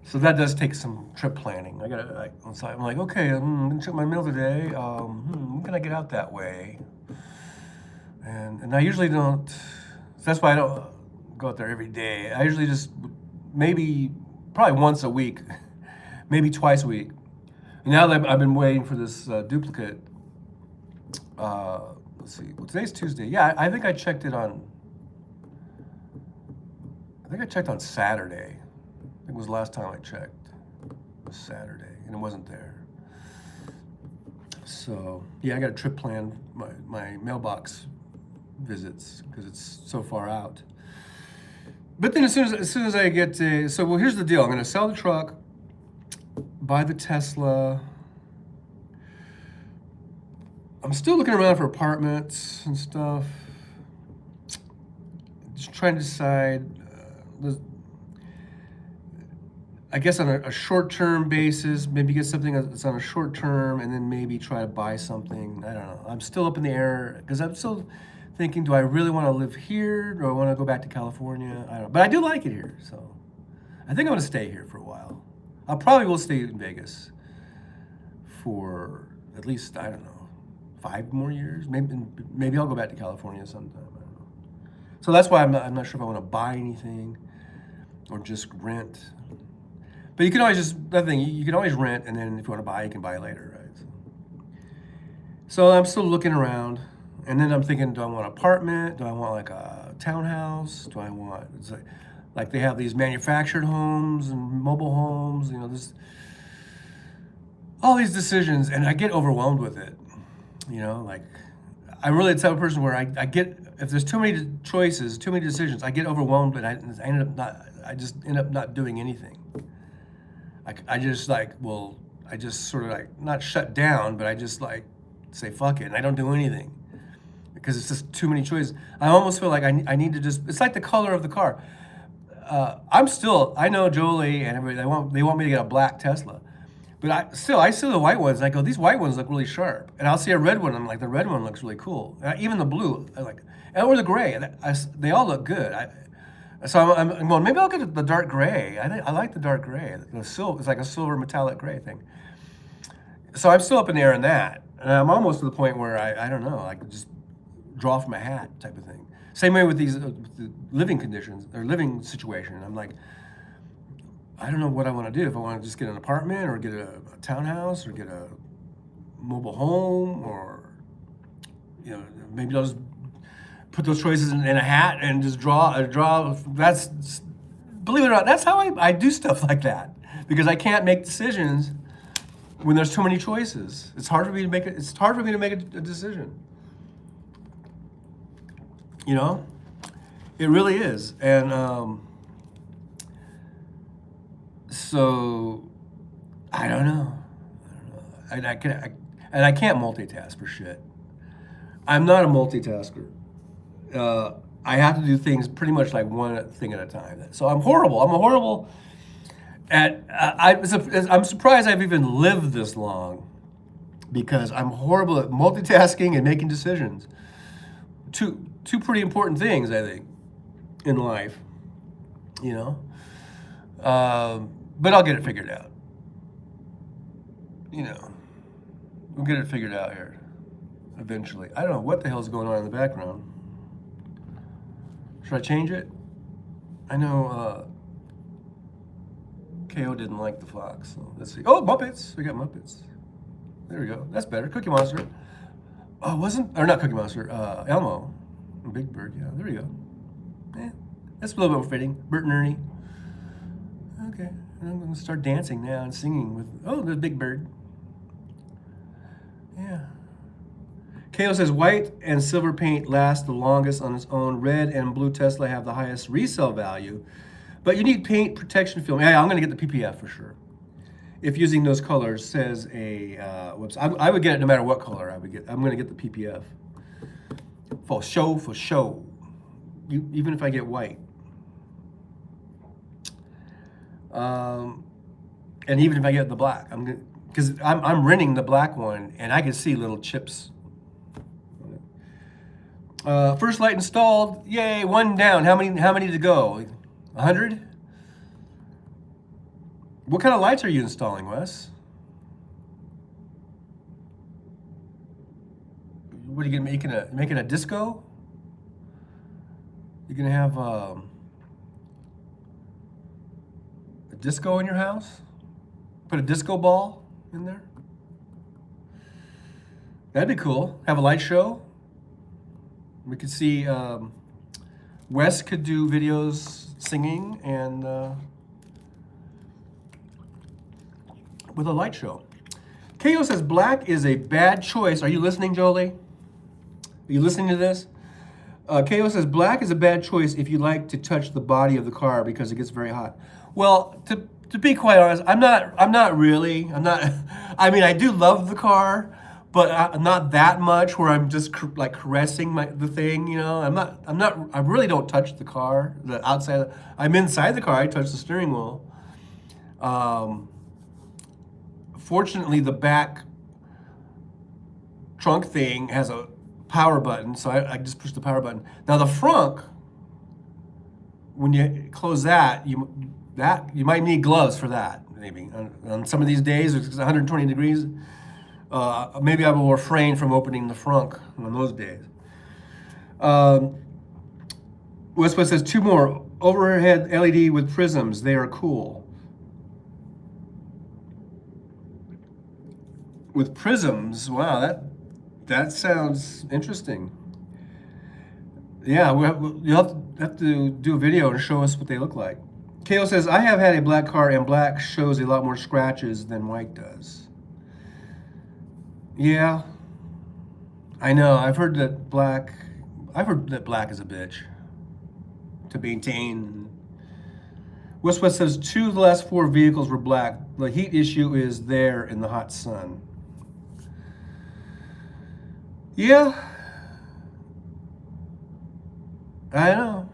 So that does take some trip planning. I'm like, okay, I'm gonna check my mail today. When can I get out that way? And I usually don't, that's why I don't go out there every day. I usually just probably once a week, maybe twice a week. And now that I've been waiting for this duplicate, let's see, well, today's Tuesday. Yeah, I think I checked on Saturday. I think it was the last time I checked. It was Saturday, and it wasn't there. So, yeah, I got a trip plan, my mailbox visits, because it's so far out. But then as soon as I get to, well, here's the deal. I'm going to sell the truck, buy the Tesla. I'm still looking around for apartments and stuff. Just trying to decide, I guess on a short-term basis, maybe get something that's on a short term and then maybe try to buy something. I don't know. I'm still up in the air because I'm still thinking, do I really want to live here or do I want to go back to California? I don't know. But I do like it here, so I think I'm going to stay here for a while. I probably will stay in Vegas for at least, I don't know, 5 more years. Maybe I'll go back to California sometime. I don't know. So that's why I'm not sure if I want to buy anything or just rent. But you can always you can always rent, and then if you want to buy, you can buy later, right? So I'm still looking around, and then I'm thinking, do I want an apartment? Do I want like a townhouse? Do I want, it's like they have these manufactured homes and mobile homes, there's all these decisions, and I get overwhelmed with it. Like I'm really the type of person where I get, if there's too many choices, too many decisions, I get overwhelmed, and I just end up not doing anything. I just sort of like, not shut down, but I just like say fuck it, and I don't do anything because it's just too many choices. I almost feel like I need to just, it's like the color of the car. I know Jolie and everybody, they want me to get a black Tesla, but I see the white ones, and I go, these white ones look really sharp, and I'll see a red one, I'm like, the red one looks really cool. Even the blue, or the gray, they all look good. So I'm going, maybe I'll get the dark gray. I like the dark gray. It's like a silver metallic gray thing. So I'm still up in the air on that. And I'm almost to the point where I don't know, I could just draw from a hat type of thing. Same way with these the living conditions or living situation. I'm like, I don't know what I want to do. If I want to just get an apartment or get a townhouse or get a mobile home, or maybe I'll just put those choices in a hat and just draw. That's, believe it or not, that's how I do stuff like that, because I can't make decisions when there's too many choices. It's hard for me to make a decision. It really is. And so I don't know. And I can't multitask for shit. I'm not a multitasker. I have to do things pretty much like one thing at a time. So I'm horrible. I'm a horrible at. I'm surprised I've even lived this long because I'm horrible at multitasking and making decisions. Two pretty important things, I think, in life. You know, but I'll get it figured out. You know, we'll get it figured out here eventually. I don't know what the hell's going on in the background. Should I change it? I know KO didn't like the fox, so let's see. Oh, Muppets! We got Muppets. There we go. That's better. Cookie Monster. Oh, not Cookie Monster. Elmo. Big Bird. Yeah, there you go. That's a little bit more fitting. Bert and Ernie. Okay, I'm going to start dancing now and singing with. Oh, there's Big Bird. Yeah. KO says white and silver paint last the longest on its own. Red and blue Tesla have the highest resale value, but you need paint protection film. Yeah, I'm going to get the PPF for sure. If using those colors, says a whoops, I would get it no matter what color I would get. I'm going to get the PPF for show. Even if I get white, and even if I get the black, because I'm renting the black one and I can see little chips. First light installed. Yay, one down. How many to go? 100? What kind of lights are you installing, Wes? What are you gonna making a disco? You're gonna have a disco in your house? Put a disco ball in there? That'd be cool. Have a light show. We could see Wes could do videos singing and with a light show. KO says black is a bad choice. Are you listening, Jolie? Are you listening to this? KO says black is a bad choice if you like to touch the body of the car because it gets very hot. Well, to be quite honest, I'm not really. I mean, I do love the car, but not that much where I'm just like caressing the thing, you know. I really don't touch the car, the outside. I'm inside the car, I touch the steering wheel. Fortunately, the back trunk thing has a power button, so I just push the power button. Now the front, when you close that, you might need gloves for that, maybe. On some of these days, it's 120 degrees. Maybe I will refrain from opening the frunk on those days. Westwood says 2 more. Overhead LED with prisms. They are cool. With prisms, wow, that sounds interesting. Yeah, you'll have to do a video and show us what they look like. Kale says, I have had a black car and black shows a lot more scratches than white does. Yeah, I know. I've heard that black is a bitch to maintain. Westwest says 2 of the last 4 vehicles were black. The heat issue is there in the hot sun. Yeah, I know.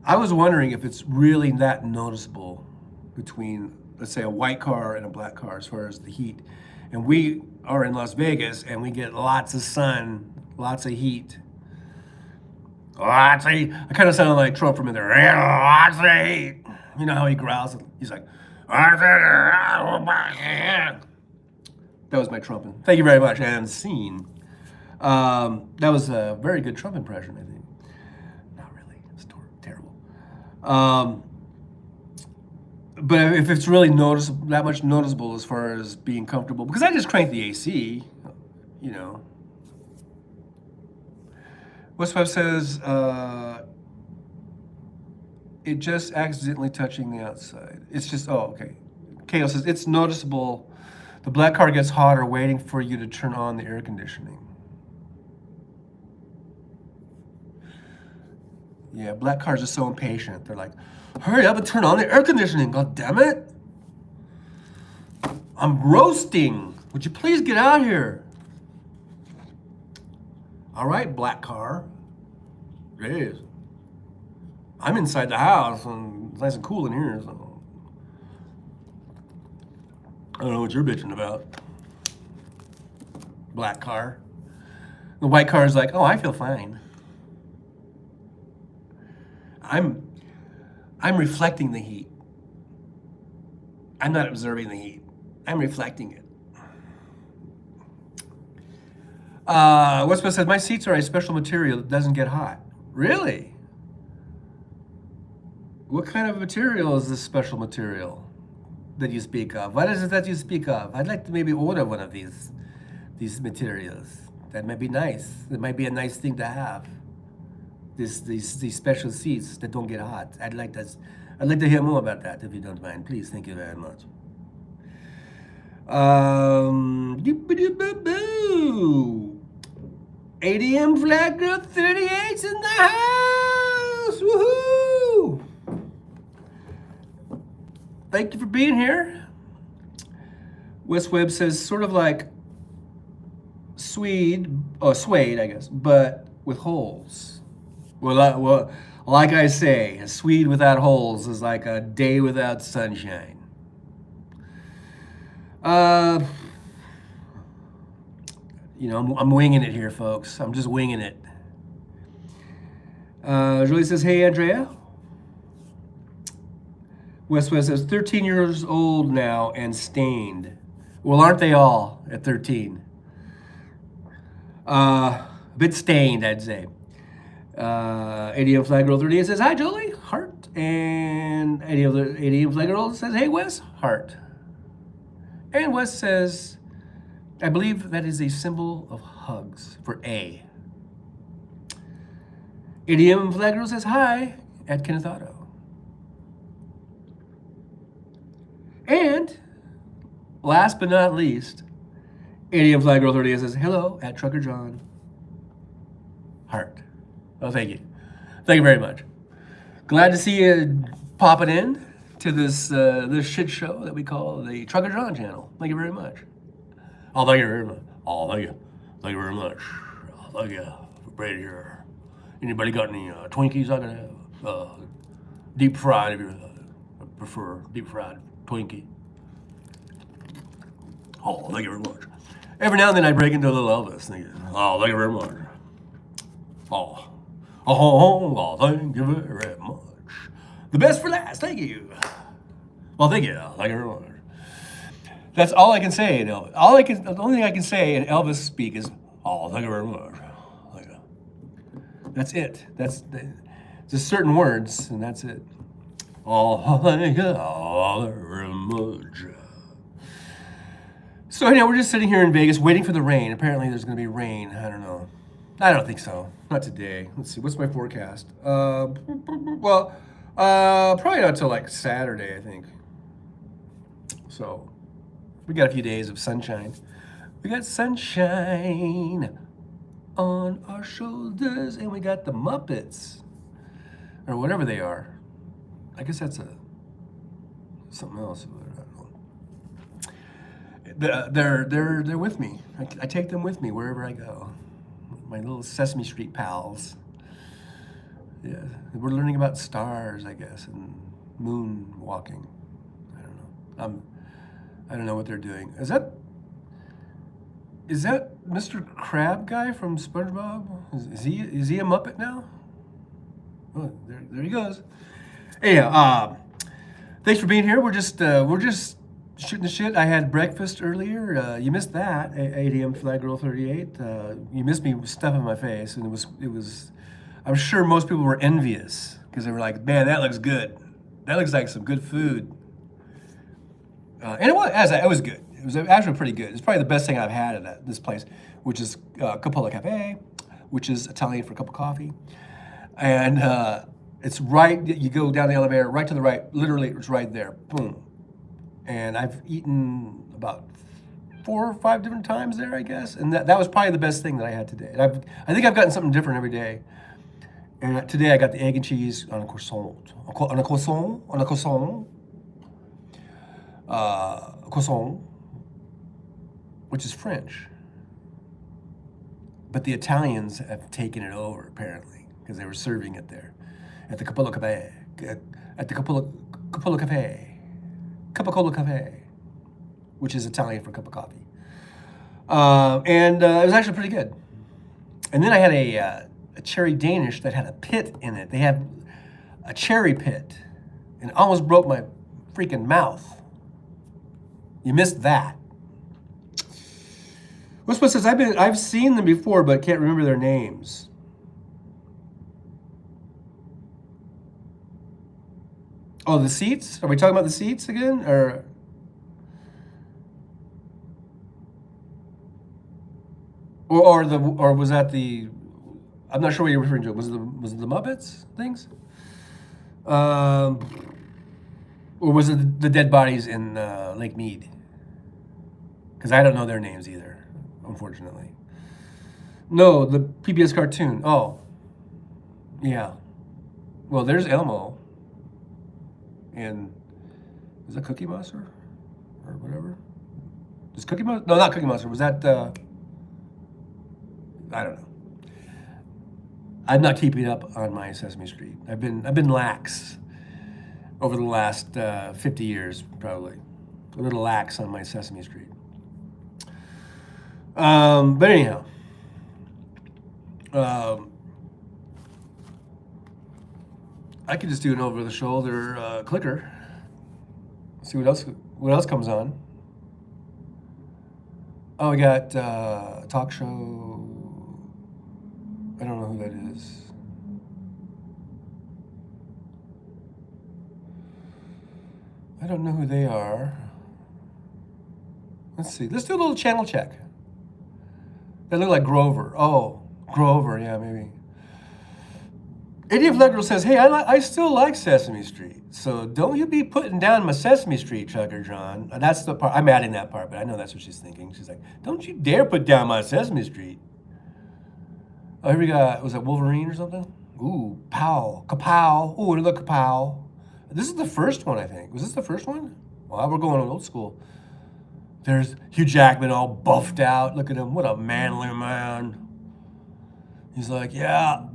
I was wondering if it's really that noticeable between, let's say, a white car and a black car as far as the heat. And we are in Las Vegas and we get lots of sun, lots of heat. Lots of heat. I kind of sound like Trump from in there. Lots of heat. You know how he growls? He's like, that was my Trump. Thank you very much. And scene. That was a very good Trump impression, I think. But if it's really that much noticeable as far as being comfortable, because I just cranked the AC, you know. Westfive says, it just accidentally touching the outside. It's just, oh, okay. Kale says, it's noticeable. The black car gets hotter waiting for you to turn on the air conditioning. Yeah, black cars are so impatient. They're like, hurry up and turn on the air conditioning, god damn it. I'm roasting. Would you please get out here? All right, black car. It is. I'm inside the house and it's nice and cool in here. So I don't know what you're bitching about. Black car. The white car is like, oh, I feel fine. I'm reflecting the heat. I'm not observing the heat. I'm reflecting it. Westbeth says, my seats are a special material that doesn't get hot. Really? What kind of material is this special material that you speak of? What is it that you speak of? I'd like to maybe order one of these materials. That might be nice. That might be a nice thing to have. These special seats that don't get hot. I'd like to hear more about that if you don't mind. Please, thank you very much. 80M Flat Girl 38's in the house. Woohoo! Thank you for being here. West Webb says sort of like suede, I guess, but with holes. Well, like I say, a Swede without holes is like a day without sunshine. I'm winging it here, folks. I'm just winging it. Julie says, hey, Andrea. West says, 13 years old now and stained. Well, aren't they all at 13? A bit stained, I'd say. ADM Flag Girl 38 says, hi, Julie, heart. And ADM Flag Girl says, hey, Wes, heart. And Wes says, I believe that is a symbol of hugs for A. ADM Flag Girl says, hi, at Kenneth Otto. And last but not least, ADM Flag Girl 38 says, hello, at Trucker John. Heart. Oh, thank you. Thank you very much. Glad to see you popping in to this shit show that we call the Trucker John channel. Thank you very much. Oh, thank you very much. Oh, thank you. Thank you very much. Oh, thank you for being here. Anybody got any Twinkies I can have? Deep fried, if you prefer deep fried Twinkie. Oh, thank you very much. Every now and then I break into a little Elvis. Oh, thank you very much. Oh, thank you very much. The best for last, thank you. Well, thank you. Thank you very much. That's all I can say. The only thing I can say in Elvis speak is, oh, thank you very much. Thank you. That's it. That's just certain words, and that's it. Oh, thank you very much. So anyhow, we're just sitting here in Vegas waiting for the rain. Apparently there's going to be rain. I don't know. I don't think so. Not today. Let's see. What's my forecast? Probably not till like Saturday, I think. So we got a few days of sunshine. We got sunshine on our shoulders, and we got the Muppets, or whatever they are. I guess that's something else. They're with me. I take them with me wherever I go. My little Sesame Street pals. Yeah, we're learning about stars, I guess, and moon walking. I don't know. I don't know what they're doing. Is that Mr. Crab guy from SpongeBob? Is he a Muppet now? Oh, there he goes. Anyhow, thanks for being here. We're just shooting the shit. I had breakfast earlier. You missed that. ADM Flag Girl 38. You missed me stuffing my face, and it was. I'm sure most people were envious because they were like, "Man, that looks good. That looks like some good food." And it was good. It was actually pretty good. It's probably the best thing I've had at this place, which is Capola Cafe, which is Italian for a cup of coffee, and it's right. You go down the elevator, right to the right. Literally, it's right there. Boom. And I've eaten about 4 or 5 different times there, I guess. And that was probably the best thing that I had today. And I think I've gotten something different every day. And today I got the egg and cheese on a croissant. Croissant. which is French. But the Italians have taken it over, apparently, because they were serving it there at the Cappello Cafe. At the Cappello Cafe. Cappello Cafe, which is Italian for cup of coffee. And it was actually pretty good. And then I had a cherry Danish that had a pit in it. They had a cherry pit, and it almost broke my freaking mouth. You missed that. Whisper says, I've seen them before, but can't remember their names. Oh, the seats? Are we talking about the seats again? Or was that the? I'm not sure what you're referring to. Was it the Muppets things? Or was it the dead bodies in Lake Mead? Because I don't know their names either, unfortunately. No, the PBS cartoon. Oh, yeah. Well, there's Elmo. And is that Cookie Monster or whatever? Is Cookie Monster? No, not Cookie Monster. Was that? I don't know. I'm not keeping up on my Sesame Street. I've been lax over the last 50 years, probably. A little lax on my Sesame Street. But anyhow, I could just do an over-the-shoulder clicker. See what else comes on. Oh, we got talk show. I don't know who that is. I don't know who they are. Let's see. Let's do a little channel check. They look like Grover. Oh, Grover. Yeah, maybe. Idiot Flegro says, hey, I still like Sesame Street. So don't you be putting down my Sesame Street, Trucker John. That's the part. I'm adding that part, but I know that's what she's thinking. She's like, don't you dare put down my Sesame Street. Oh, here we got, was that Wolverine or something? Ooh, Pow. Kapow. Ooh, another Kapow. This is the first one, I think. Was this the first one? Well, we're going old school. There's Hugh Jackman all buffed out. Look at him. What a manly man. He's like, yeah,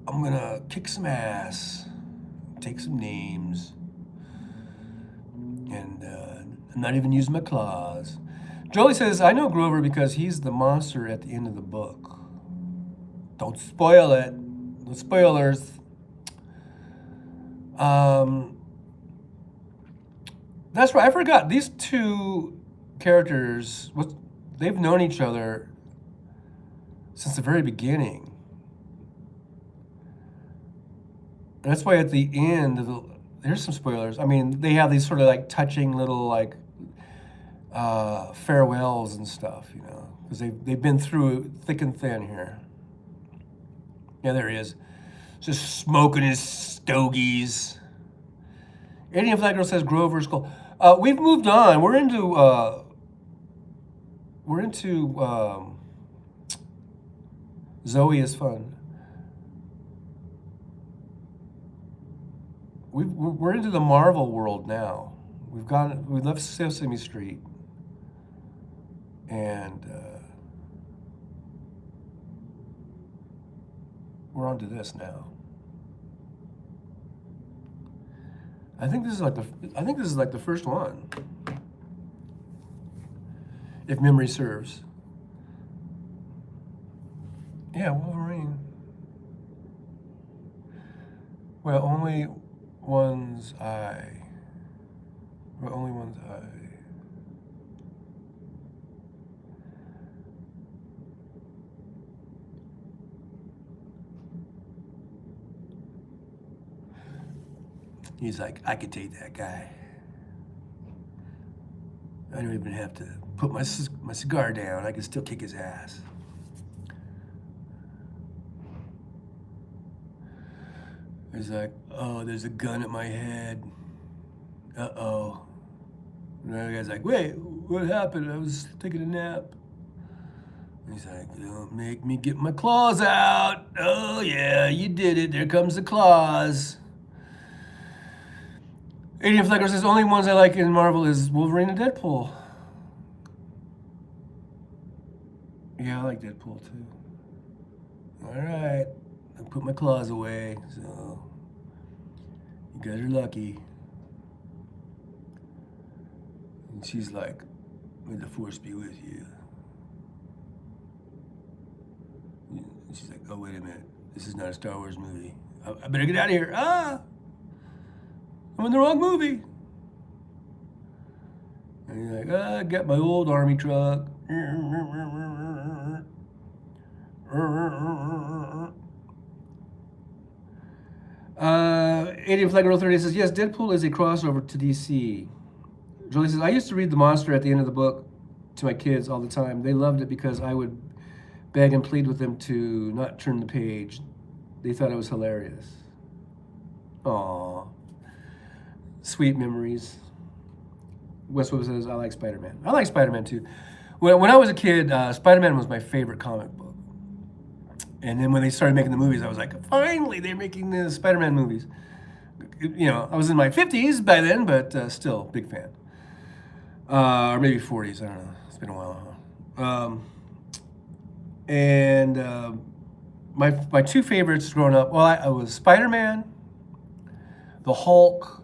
I'm going to kick some ass, take some names, and I'm not even using my claws. Jolie says, I know Grover because he's the monster at the end of the book. Don't spoil it. No spoilers. That's right. I forgot. These two characters, they've known each other since the very beginning. That's why at the end, there's some spoilers. I mean, they have these sort of like touching little like farewells and stuff, you know, because they've been through thick and thin here. Yeah, there he is, just smoking his stogies. Alien Flag Girl says Grover's cool. We've moved on. We're into Zoe is fun. We're into the Marvel world now. We left Sesame Street, and we're onto this now. I think this is like the first one, if memory serves. Yeah, Wolverine. Well, only one's eye. Well, only one's eye. He's like, I could take that guy. I don't even have to put my cigar down. I can still kick his ass. He's like, oh, there's a gun at my head. Uh-oh. And the other guy's like, wait, what happened? I was taking a nap. And he's like, don't make me get my claws out. Oh, yeah, you did it. There comes the claws. Alien Flecker says, only ones I like in Marvel is Wolverine and Deadpool. Yeah, I like Deadpool too. All right, I put my claws away, so you guys are lucky. And she's like, may the force be with you. And she's like, oh, wait a minute. This is not a Star Wars movie. I better get out of here. Ah! I'm in the wrong movie. And he's like, I got my old army truck. 80 Flag Girl 30 says, yes, Deadpool is a crossover to DC. Jolie says, I used to read The Monster at the end of the book to my kids all the time. They loved it because I would beg and plead with them to not turn the page. They thought it was hilarious. Aww. Sweet memories. Westwood says, I like Spider-Man. I like Spider-Man too. When I was a kid, Spider-Man was my favorite comic book. And then when they started making the movies, I was like, finally, they're making the Spider-Man movies. You know, I was in my 50s by then, but still, big fan. Or maybe 40s, I don't know. It's been a while. My two favorites growing up, well, I was Spider-Man, the Hulk,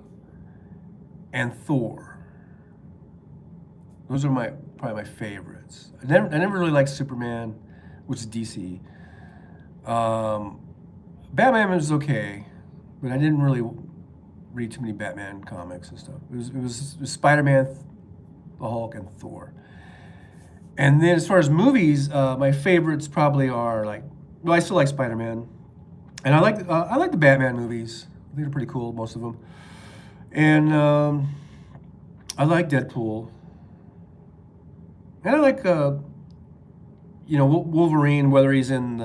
and Thor. Those are probably my favorites. I never really liked Superman, which is DC. Batman was okay, but I didn't really read too many Batman comics and stuff. It was Spider-Man, the Hulk, and Thor. And then as far as movies, my favorites probably are like, well, I still like Spider-Man, and I like the Batman movies. I think they're pretty cool, most of them. And I like Deadpool, and I like Wolverine, whether he's in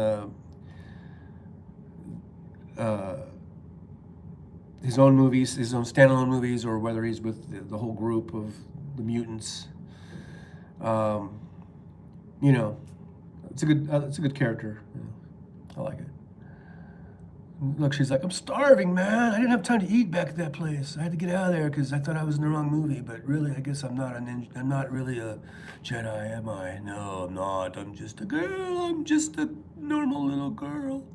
his own movies, his own standalone movies, or whether he's with the whole group of the mutants. It's a good character. I like it. Look, she's like, I'm starving, man. I didn't have time to eat back at that place. I had to get out of there because I thought I was in the wrong movie. But really, I guess I'm not I'm not really a Jedi, am I? No, I'm not. I'm just a girl. I'm just a normal little girl.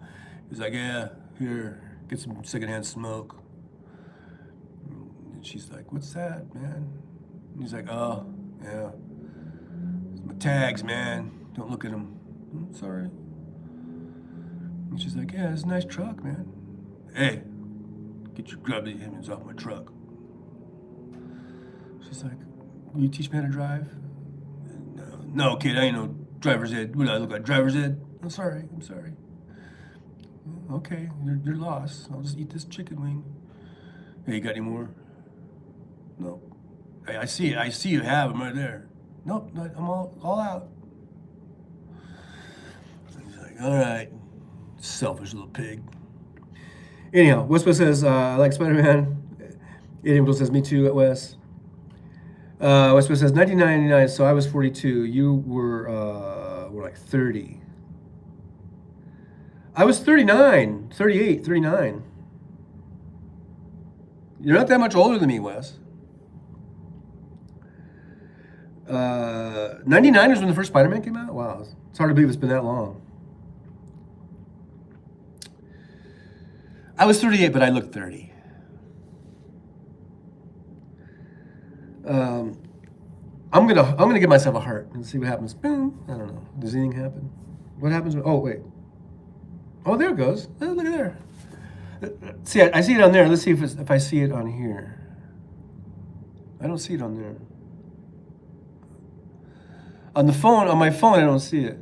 He's like, yeah, here, get some secondhand smoke. And she's like, what's that, man? And he's like, oh, yeah. It's my tags, man. Don't look at them. Sorry. And she's like, yeah, it's a nice truck, man. Hey, get your grubby hands off my truck. She's like, will you teach me how to drive? No, kid, I ain't no driver's ed. What do I look like, driver's ed? I'm sorry. Okay, you're lost. I'll just eat this chicken wing. Hey, you got any more? No. Hey, I see you have them right there. Nope, I'm all out. He's like, all right, selfish little pig. Anyhow, Westwood says, I like Spider-Man. Idiom says, me too, Wes. Westwood says, 1999, so I was 42. You were like 30. I was 39, 38, 39. You're not that much older than me, Wes. 99 is when the first Spider-Man came out? Wow, it's hard to believe it's been that long. I was 38, but I looked 30. I'm gonna give myself a heart and see what happens. Boom. I don't know. Does anything happen? What happens when, oh, wait. Oh, there it goes. Oh, look at there. See, I see it on there. Let's see if I see it on here. I don't see it on there. On my phone, I don't see it.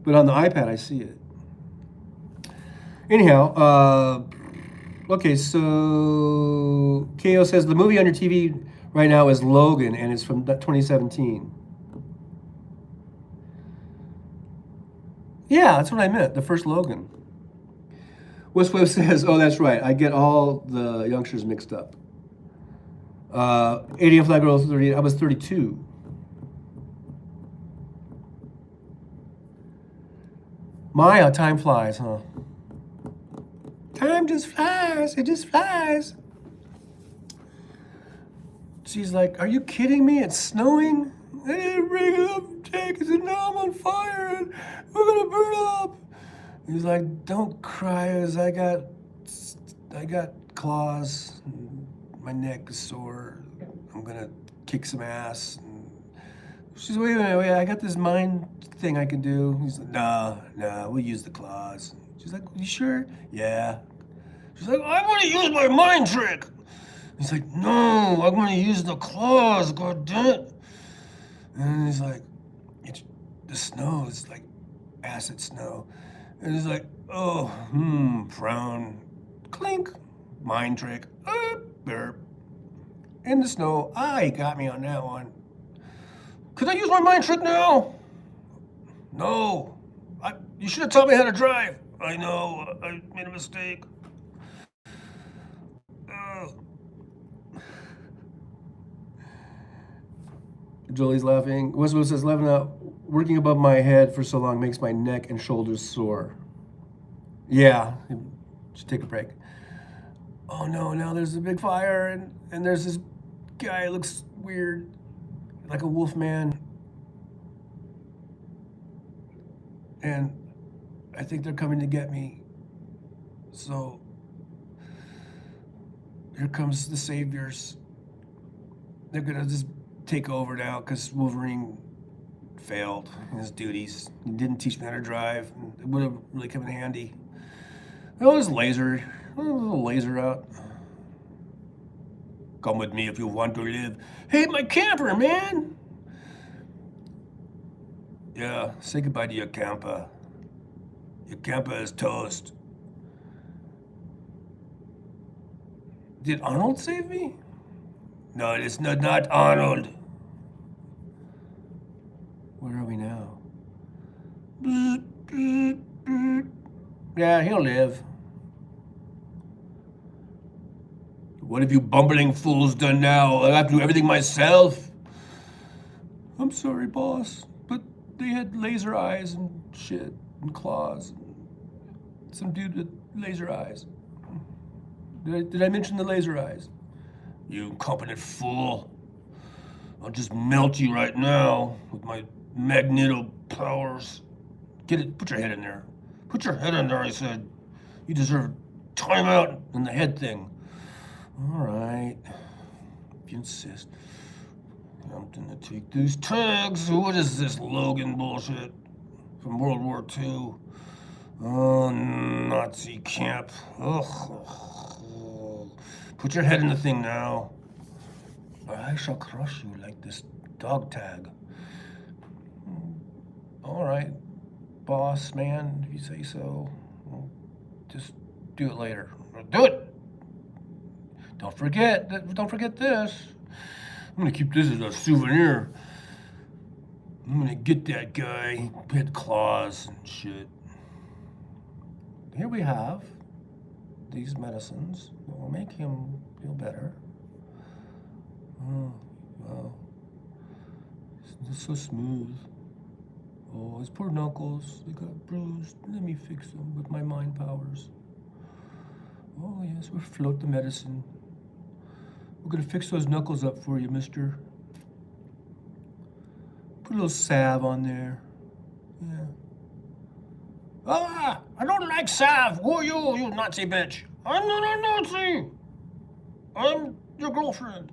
But on the iPad, I see it. Anyhow, okay, so KO says the movie on your TV right now is Logan, and it's from 2017. Yeah, that's what I meant, the first Logan. Westwave says, oh, that's right, I get all the youngsters mixed up. 80 Flag Girl 30, I was 32. Maya, time flies, huh? Time just flies, it just flies. She's like, are you kidding me? It's snowing? I didn't bring it up, Jake. He said, now I'm on fire and we're gonna burn up. He's like, don't cry, as I got claws. My neck is sore. I'm gonna kick some ass. She's wait a minute, wait, I got this mind thing I can do. He's like, nah, we'll use the claws. She's like, you sure? Yeah. She's like, I want to use my mind trick. He's like, no, I'm gonna use the claws, god damn it. And he's like, it's the snow is like acid snow. And he's like, oh, frown, clink, mind trick, burp. In the snow, he got me on that one. Could I use my mind trick now? No. You should have taught me how to drive. I know, I made a mistake. Jolie's laughing. Westwood says, laughing out, working above my head for so long makes my neck and shoulders sore. Yeah, should take a break. Oh no, now there's a big fire and there's this guy who looks weird, like a wolf man. And I think they're coming to get me. So here comes the saviors. They're gonna just take over now because Wolverine failed in his duties. He didn't teach me how to drive. It would have really come in handy. Oh, there's a little laser out. Come with me if you want to live. Hey, my camper, man! Yeah, say goodbye to your camper. Your camper is toast. Did Arnold save me? No, it's not Arnold. Where are we now? Yeah, he'll live. What have you bumbling fools done now? I have to do everything myself. I'm sorry, boss, but they had laser eyes and shit and claws. Some dude with laser eyes. Did I mention the laser eyes? You incompetent fool. I'll just melt you right now with my magneto powers. Get it, put your head in there. Put your head in there, I said. You deserve timeout in the head thing. All right, if you insist. I'm gonna take these tags. What is this Logan bullshit from World War II? Oh, Nazi camp. Ugh. Put your head in the thing now. Or I shall crush you like this dog tag. All right, boss man, if you say so. Just do it later. Do it! Don't forget this. I'm gonna keep this as a souvenir. I'm gonna get that guy. He had claws and shit. Here we have these medicines that will make him feel better. Oh, wow. It's so smooth. Oh, his poor knuckles, they got bruised. Let me fix them with my mind powers. Oh, yes, we'll float the medicine. We're gonna fix those knuckles up for you, mister. Put a little salve on there. Yeah. I don't like salve. Who are you, you Nazi bitch? I'm not a Nazi. I'm your girlfriend.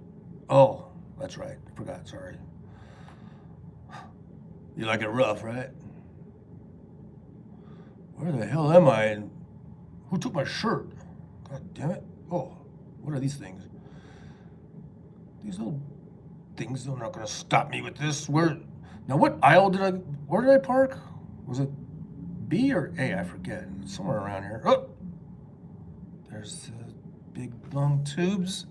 Oh, that's right. I forgot, sorry. You like it rough, right? Where the hell am I? And who took my shirt? God damn it. Oh, what are these things? These little things are not gonna stop me with this. Where what aisle where did I park? Was it B or A? I forget. Somewhere around here. Oh! There's big long tubes.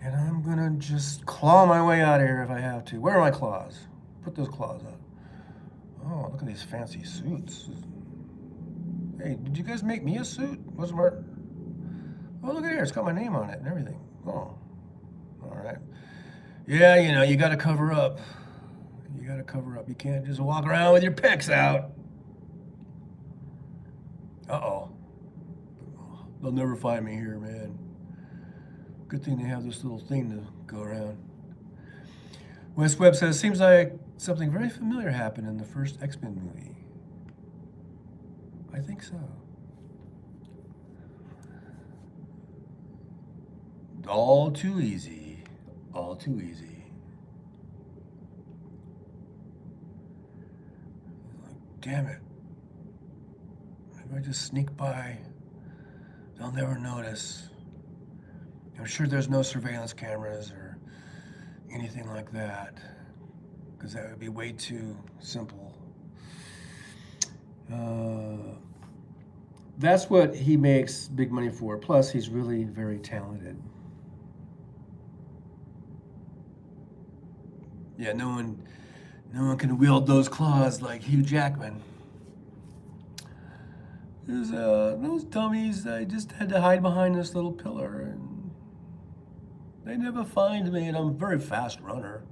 And I'm gonna just claw my way out of here if I have to. Where are my claws? Put those claws out. Oh, look at these fancy suits. Hey, did you guys make me a suit? What's my... Oh, look at here. It's got my name on it and everything. Oh, all right. Yeah, you gotta cover up. You gotta cover up. You can't just walk around with your pecs out. Uh-oh. They'll never find me here, man. Good thing they have this little thing to go around. West Webb says, seems like something very familiar happened in the first X-Men movie. I think so. All too easy. All too easy. Damn it. If I just sneak by, they'll never notice. I'm sure there's no surveillance cameras or anything like that, because that would be way too simple. That's what he makes big money for. Plus, he's really very talented. Yeah, no one can wield those claws like Hugh Jackman. Those dummies, I just had to hide behind this little pillar, and they never find me, and I'm a very fast runner.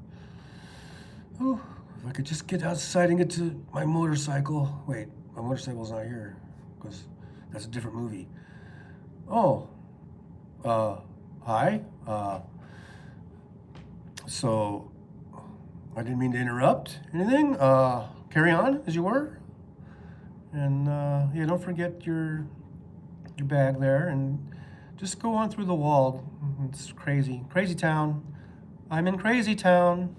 Oh, if I could just get outside and get to my motorcycle. Wait, my motorcycle's not here, because that's a different movie. Oh, hi. So, I didn't mean to interrupt anything. Carry on as you were. And yeah, don't forget your bag there, and just go on through the wall. It's crazy town. I'm in crazy town.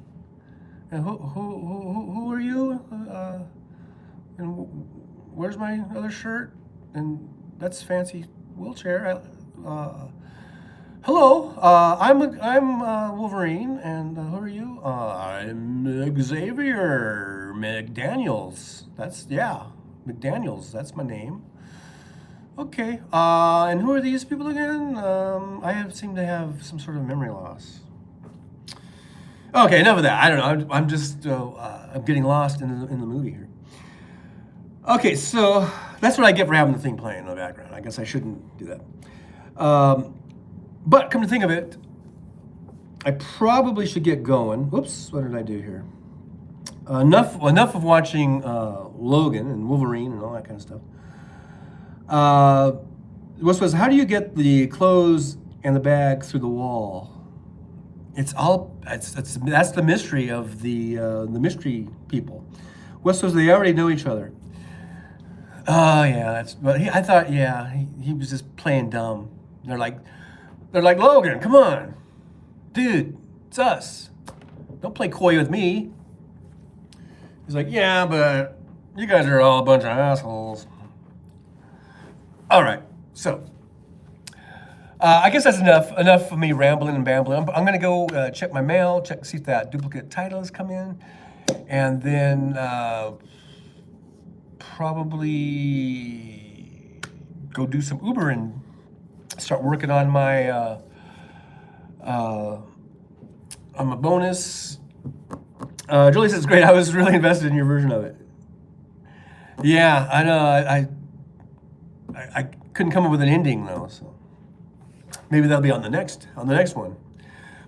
And who are you? And where's my other shirt? And that's fancy wheelchair. Hello, I'm Wolverine, and who are you? I'm Xavier McDaniels. McDaniels. That's my name. Okay. And who are these people again? Seem to have some sort of memory loss. Okay, enough of that. I don't know. I'm just I'm getting lost in the movie here. Okay, so that's what I get for having the thing playing in the background. I guess I shouldn't do that. But come to think of it, I probably should get going. Whoops, what did I do here? Enough of watching Logan and Wolverine and all that kind of stuff. How do you get the clothes and the bag through the wall? That's the mystery of the mystery people. West says they already know each other. Oh yeah, I thought he was just playing dumb. They're like, Logan, come on, dude, it's us. Don't play coy with me. He's like, yeah, but you guys are all a bunch of assholes. All right, so I guess that's enough of me rambling and bambling. I'm gonna go check my mail, see if that duplicate title has come in, and then probably go do some Uber and start working on my bonus. Julie says, great, I was really invested in your version of it. Yeah, I know, I couldn't come up with an ending though, so maybe that'll be on the next one.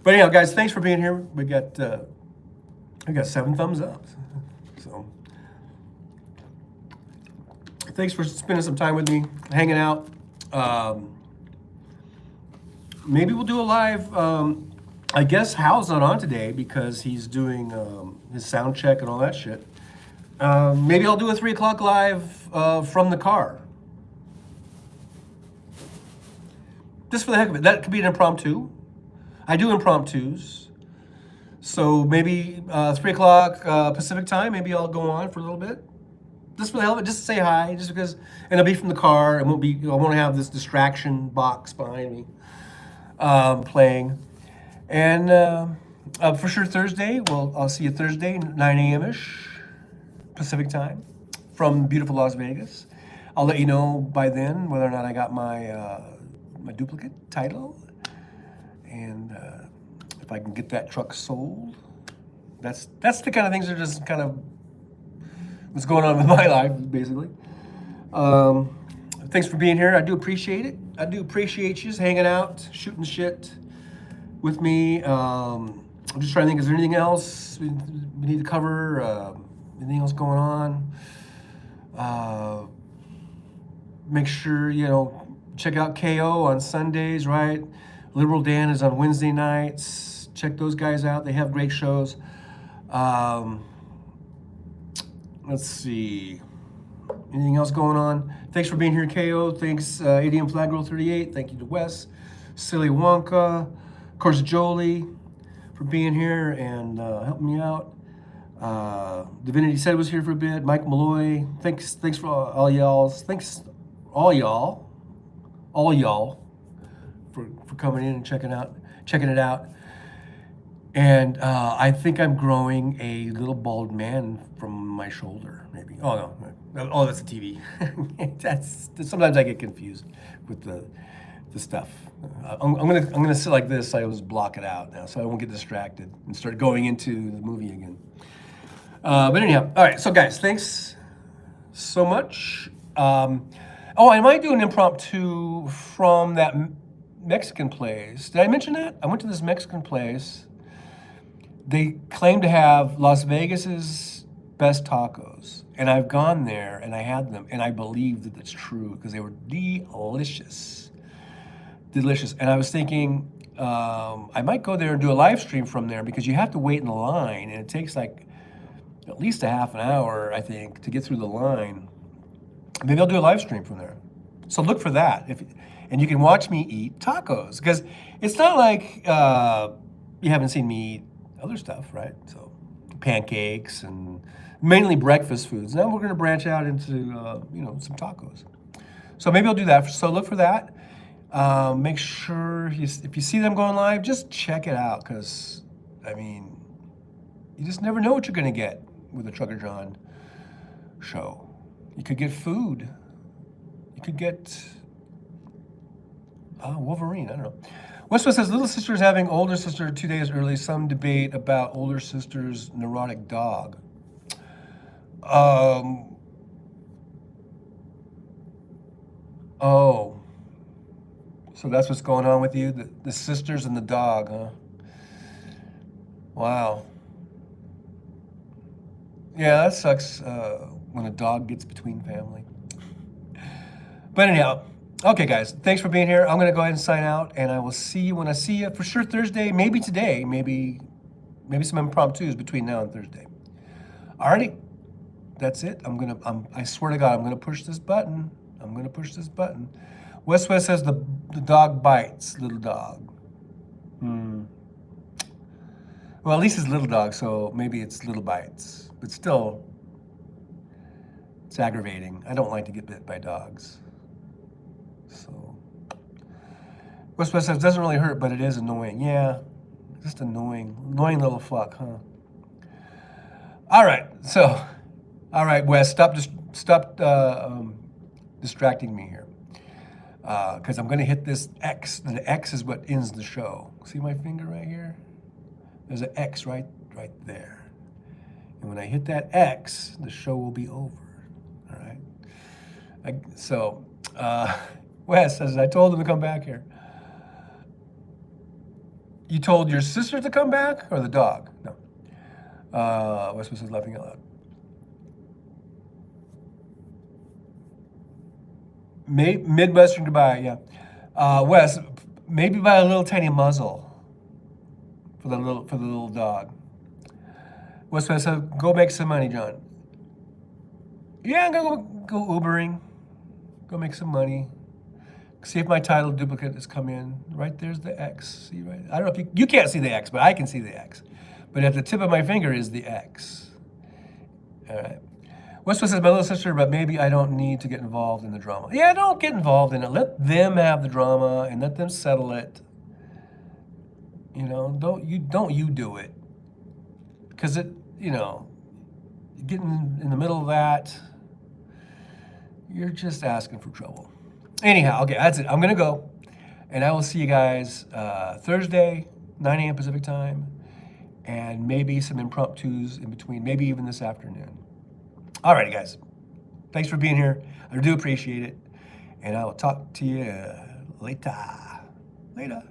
But anyhow, guys, thanks for being here. We got 7 thumbs up. So thanks for spending some time with me, hanging out. Maybe we'll do a live. I guess Hal's not on today because he's doing his sound check and all that shit. Maybe I'll do a 3 o'clock live from the car. Just for the heck of it. That could be an impromptu. I do impromptus. So maybe 3 o'clock Pacific time, maybe I'll go on for a little bit. Just for the hell of it, just to say hi, just because, and I'll be from the car. I won't have this distraction box behind me playing. And for sure Thursday, I'll see you Thursday, 9 a.m.-ish Pacific time from beautiful Las Vegas. I'll let you know by then whether or not I got my my duplicate title, and if I can get that truck sold. That's the kind of things that are just kind of what's going on with my life, basically. Thanks for being here. I do appreciate it. I do appreciate you just hanging out, shooting shit with me. I'm just trying to think, is there anything else we need to cover? Anything else going on? Make sure, check out KO on Sundays, right? Liberal Dan is on Wednesday nights. Check those guys out. They have great shows. Um, let's see. Anything else going on? Thanks for being here, KO. Thanks, ADM Flag Girl 38. Thank you to Wes, Silly Wonka, of course, Jolie for being here and helping me out. Divinity Said was here for a bit. Mike Malloy. Thanks for all y'all. Thanks all y'all for coming in and checking it out. And I think I'm growing a little bald man from my shoulder, maybe. Oh no, oh that's a TV. Sometimes I get confused with the stuff. I'm gonna sit like this. So I always block it out now, so I won't get distracted and start going into the movie again. But anyhow, all right. So guys, thanks so much. Oh, I might do an impromptu from that Mexican place. Did I mention that? I went to this Mexican place. They claim to have Las Vegas's best tacos, and I've gone there and I had them, and I believe that it's true because they were delicious. And I was thinking I might go there and do a live stream from there because you have to wait in the line, and it takes like at least a half an hour, I think, to get through the line. Maybe I'll do a live stream from there. So look for that, and you can watch me eat tacos because it's not like you haven't seen me eat other stuff, right? So pancakes and mainly breakfast foods. Now we're going to branch out into some tacos. So maybe I'll do that. So look for that. Make sure if you see them going live, just check it out because I mean, you just never know what you're going to get with a Trucker John show. You could get food. You could get Wolverine. I don't know. Westwood says, little sister is having older sister 2 days early. Some debate about older sister's neurotic dog. Oh. So that's what's going on with you? The sisters and the dog, huh? Wow. Yeah, that sucks when a dog gets between family. But anyhow, okay, guys, thanks for being here. I'm going to go ahead and sign out, and I will see you when I see you. For sure Thursday, maybe today, maybe some impromptus between now and Thursday. Alrighty, that's it. I swear to God, I'm going to push this button. West says the dog bites, little dog. Well, at least it's little dog, so maybe it's little bites. But still, it's aggravating. I don't like to get bit by dogs. So, West says, doesn't really hurt, but it is annoying. Yeah, just annoying. Annoying little fuck, huh? All right, Wes, stop distracting me here. Because I'm going to hit this X. The X is what ends the show. See my finger right here? There's an X right there. And when I hit that X, the show will be over. All right? Wes says, I told him to come back here. You told your sister to come back or the dog? No. Wes says, laughing out loud. Midwestern goodbye, yeah. Wes, maybe buy a little tiny muzzle for the little dog. Wes says, go make some money, John. Yeah, I'm gonna go Ubering. Go make some money. See if my title duplicate has come in. Right there's the X. See right? I don't know if you can't see the X, but I can see the X. But at the tip of my finger is the X. All right. Westwood says, my little sister, but maybe I don't need to get involved in the drama. Yeah, don't get involved in it. Let them have the drama and let them settle it. You know, don't you do it. Because getting in the middle of that, you're just asking for trouble. Anyhow, okay, that's it. I'm going to go. And I will see you guys Thursday, 9 a.m. Pacific time. And maybe some impromptus in between, maybe even this afternoon. Alrighty, guys. Thanks for being here. I do appreciate it. And I will talk to you later. Later.